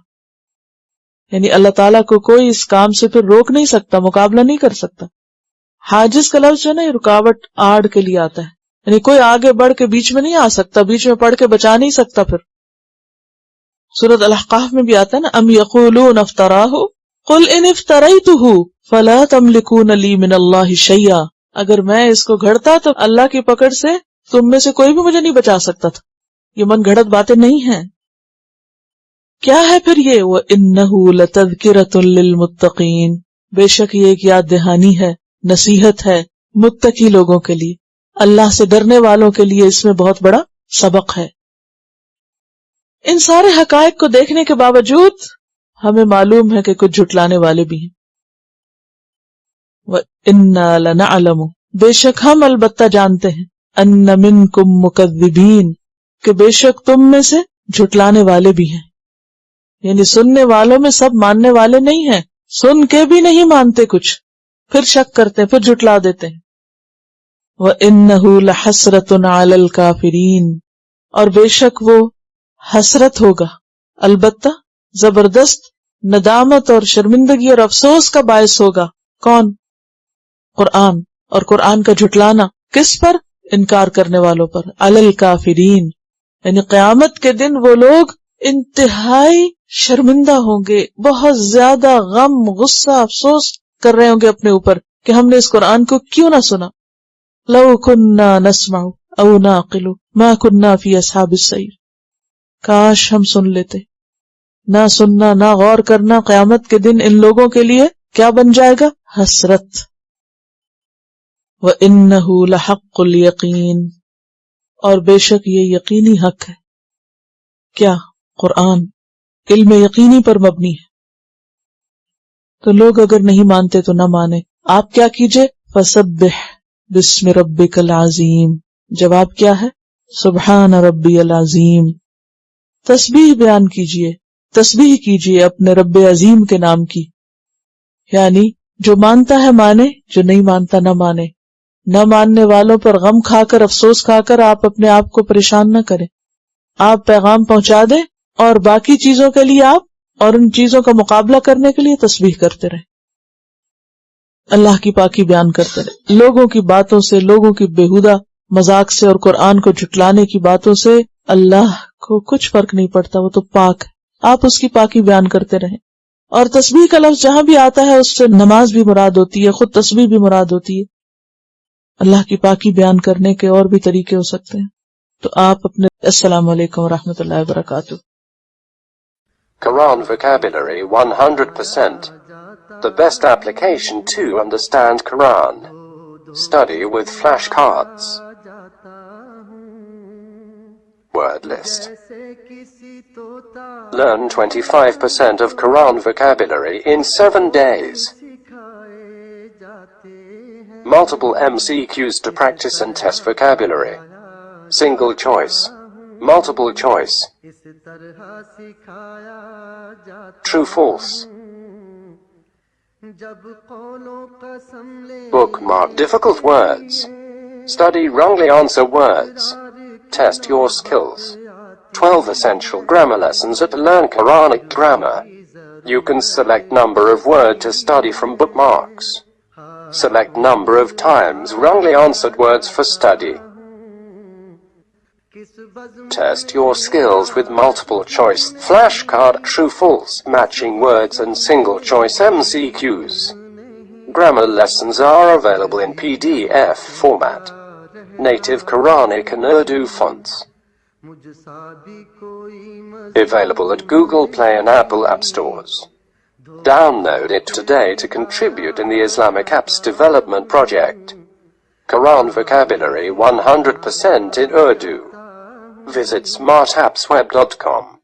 یعنی اللہ تعالیٰ کو کوئی اس کام سے پھر روک نہیں سکتا، مقابلہ نہیں کر سکتا. حاجز کا لفظ جو ہے نا، رکاوٹ، آڑ کے لیے آتا ہے. یعنی کوئی آگے بڑھ کے بیچ میں نہیں آ سکتا، بیچ میں پڑھ کے بچا نہیں سکتا. پھر سورۃ الاحقاف میں بھی آتا ہے نا، ام یقولون افتراہ قل ان افتریتہ فلا تملکون لی من اللہ شیئا، اگر میں اس کو گھڑتا تو اللہ کی پکڑ سے تم میں سے کوئی بھی مجھے نہیں بچا سکتا تھا. یہ من گھڑت باتیں نہیں ہیں. کیا ہے پھر یہ؟ وَإِنَّهُ لَتَذْكِرَةٌ لِّلْمُتَّقِينَ، بے شک یہ ایک یاد دہانی ہے، نصیحت ہے متقی لوگوں کے لیے، اللہ سے ڈرنے والوں کے لیے اس میں بہت بڑا سبق ہے. ان سارے حقائق کو دیکھنے کے باوجود ہمیں معلوم ہے کہ کچھ جھٹلانے والے بھی ہیں. وَإِنَّا لَنَعْلَمُ، بے شک ہم البتہ جانتے ہیں، أَنَّ مِنْكُمْ مُكَذِّبِينَ، کہ بے شک تم میں سے جھٹلانے والے بھی ہیں. یعنی سننے والوں میں سب ماننے والے نہیں ہیں، سن کے بھی نہیں مانتے کچھ، پھر شک کرتے ہیں، پھر جھٹلا دیتے ہیں. وَإِنَّهُ لَحَسْرَةٌ عَلَى الْكَافِرِينَ، اور بے شک وہ حسرت ہوگا، البتہ زبردست ندامت اور شرمندگی اور افسوس کا باعث ہوگا. کون؟ قرآن، اور قرآن کا جھٹلانا کس پر؟ انکار کرنے والوں پر. عَلَى الْكَافِرِينَ، یعنی قیامت کے دن وہ لوگ انتہائی شرمندہ ہوں گے، بہت زیادہ غم، غصہ، افسوس کر رہے ہوں گے اپنے اوپر کہ ہم نے اس قرآن کو کیوں نہ سنا. لو كنا نسمع او نعقل ما كنا في اصحاب السعیر، کاش ہم سن لیتے. نہ سننا، نہ غور کرنا قیامت کے دن ان لوگوں کے لیے کیا بن جائے گا؟ حسرت. وَإِنَّهُ لَحَقُّ الْيَقِينِ، اور بے شک یہ یقینی حق ہے. کیا؟ قرآن علم یقینی پر مبنی ہے. تو لوگ اگر نہیں مانتے تو نہ مانے. آپ کیا کیجئے؟ فَسَبِّحْ بِاسْمِ رَبِّكَ الْعَظِيمِ، جواب کیا ہے؟ سبحان ربی العظیم. تسبیح بیان کیجئے، تسبیح کیجئے اپنے رب عظیم کے نام کی. یعنی جو مانتا ہے مانے، جو نہیں مانتا نہ مانے. نہ ماننے والوں پر غم کھا کر، افسوس کھا کر آپ اپنے آپ کو پریشان نہ کریں. آپ پیغام پہنچا دیں اور باقی چیزوں کے لیے آپ اور ان چیزوں کا مقابلہ کرنے کے لیے تسبیح کرتے رہیں، اللہ کی پاکی بیان کرتے رہیں. لوگوں کی باتوں سے، لوگوں کی بیہودہ مذاق سے اور قرآن کو جھٹلانے کی باتوں سے اللہ کو کچھ فرق نہیں پڑتا، وہ تو پاک ہے. آپ اس کی پاکی بیان کرتے رہیں. اور تسبیح کا لفظ جہاں بھی آتا ہے اس سے نماز بھی مراد ہوتی ہے، خود تسبیح بھی مراد ہوتی ہے. اللہ کی پاکی بیان کرنے کے اور بھی طریقے ہو سکتے ہیں. تو آپ اپنے السلام علیکم ورحمۃ اللہ وبرکاتہ. Quran vocabulary 100%. The best application to understand Quran. Study with flashcards. Word list. Learn 25% of Quran vocabulary in 7 days. Multiple MCQs to practice and test vocabulary. Single choice. Multiple choice. True, false. Bookmark difficult words. Study wrongly answer words. Test your skills. 12 essential grammar lessons at Learn Quranic Grammar. You can select number of word to study from bookmarks. Select number of times wrongly answered words for study. Test your skills with multiple choice, flashcard, true-false, matching words and single choice MCQs. Grammar lessons are available in PDF format. Native Quranic and Urdu fonts. Available at Google Play and Apple App Stores. Download it today to contribute in the Islamic Apps Development Project. Quran vocabulary 100% in Urdu. Visit smartappsweb.com.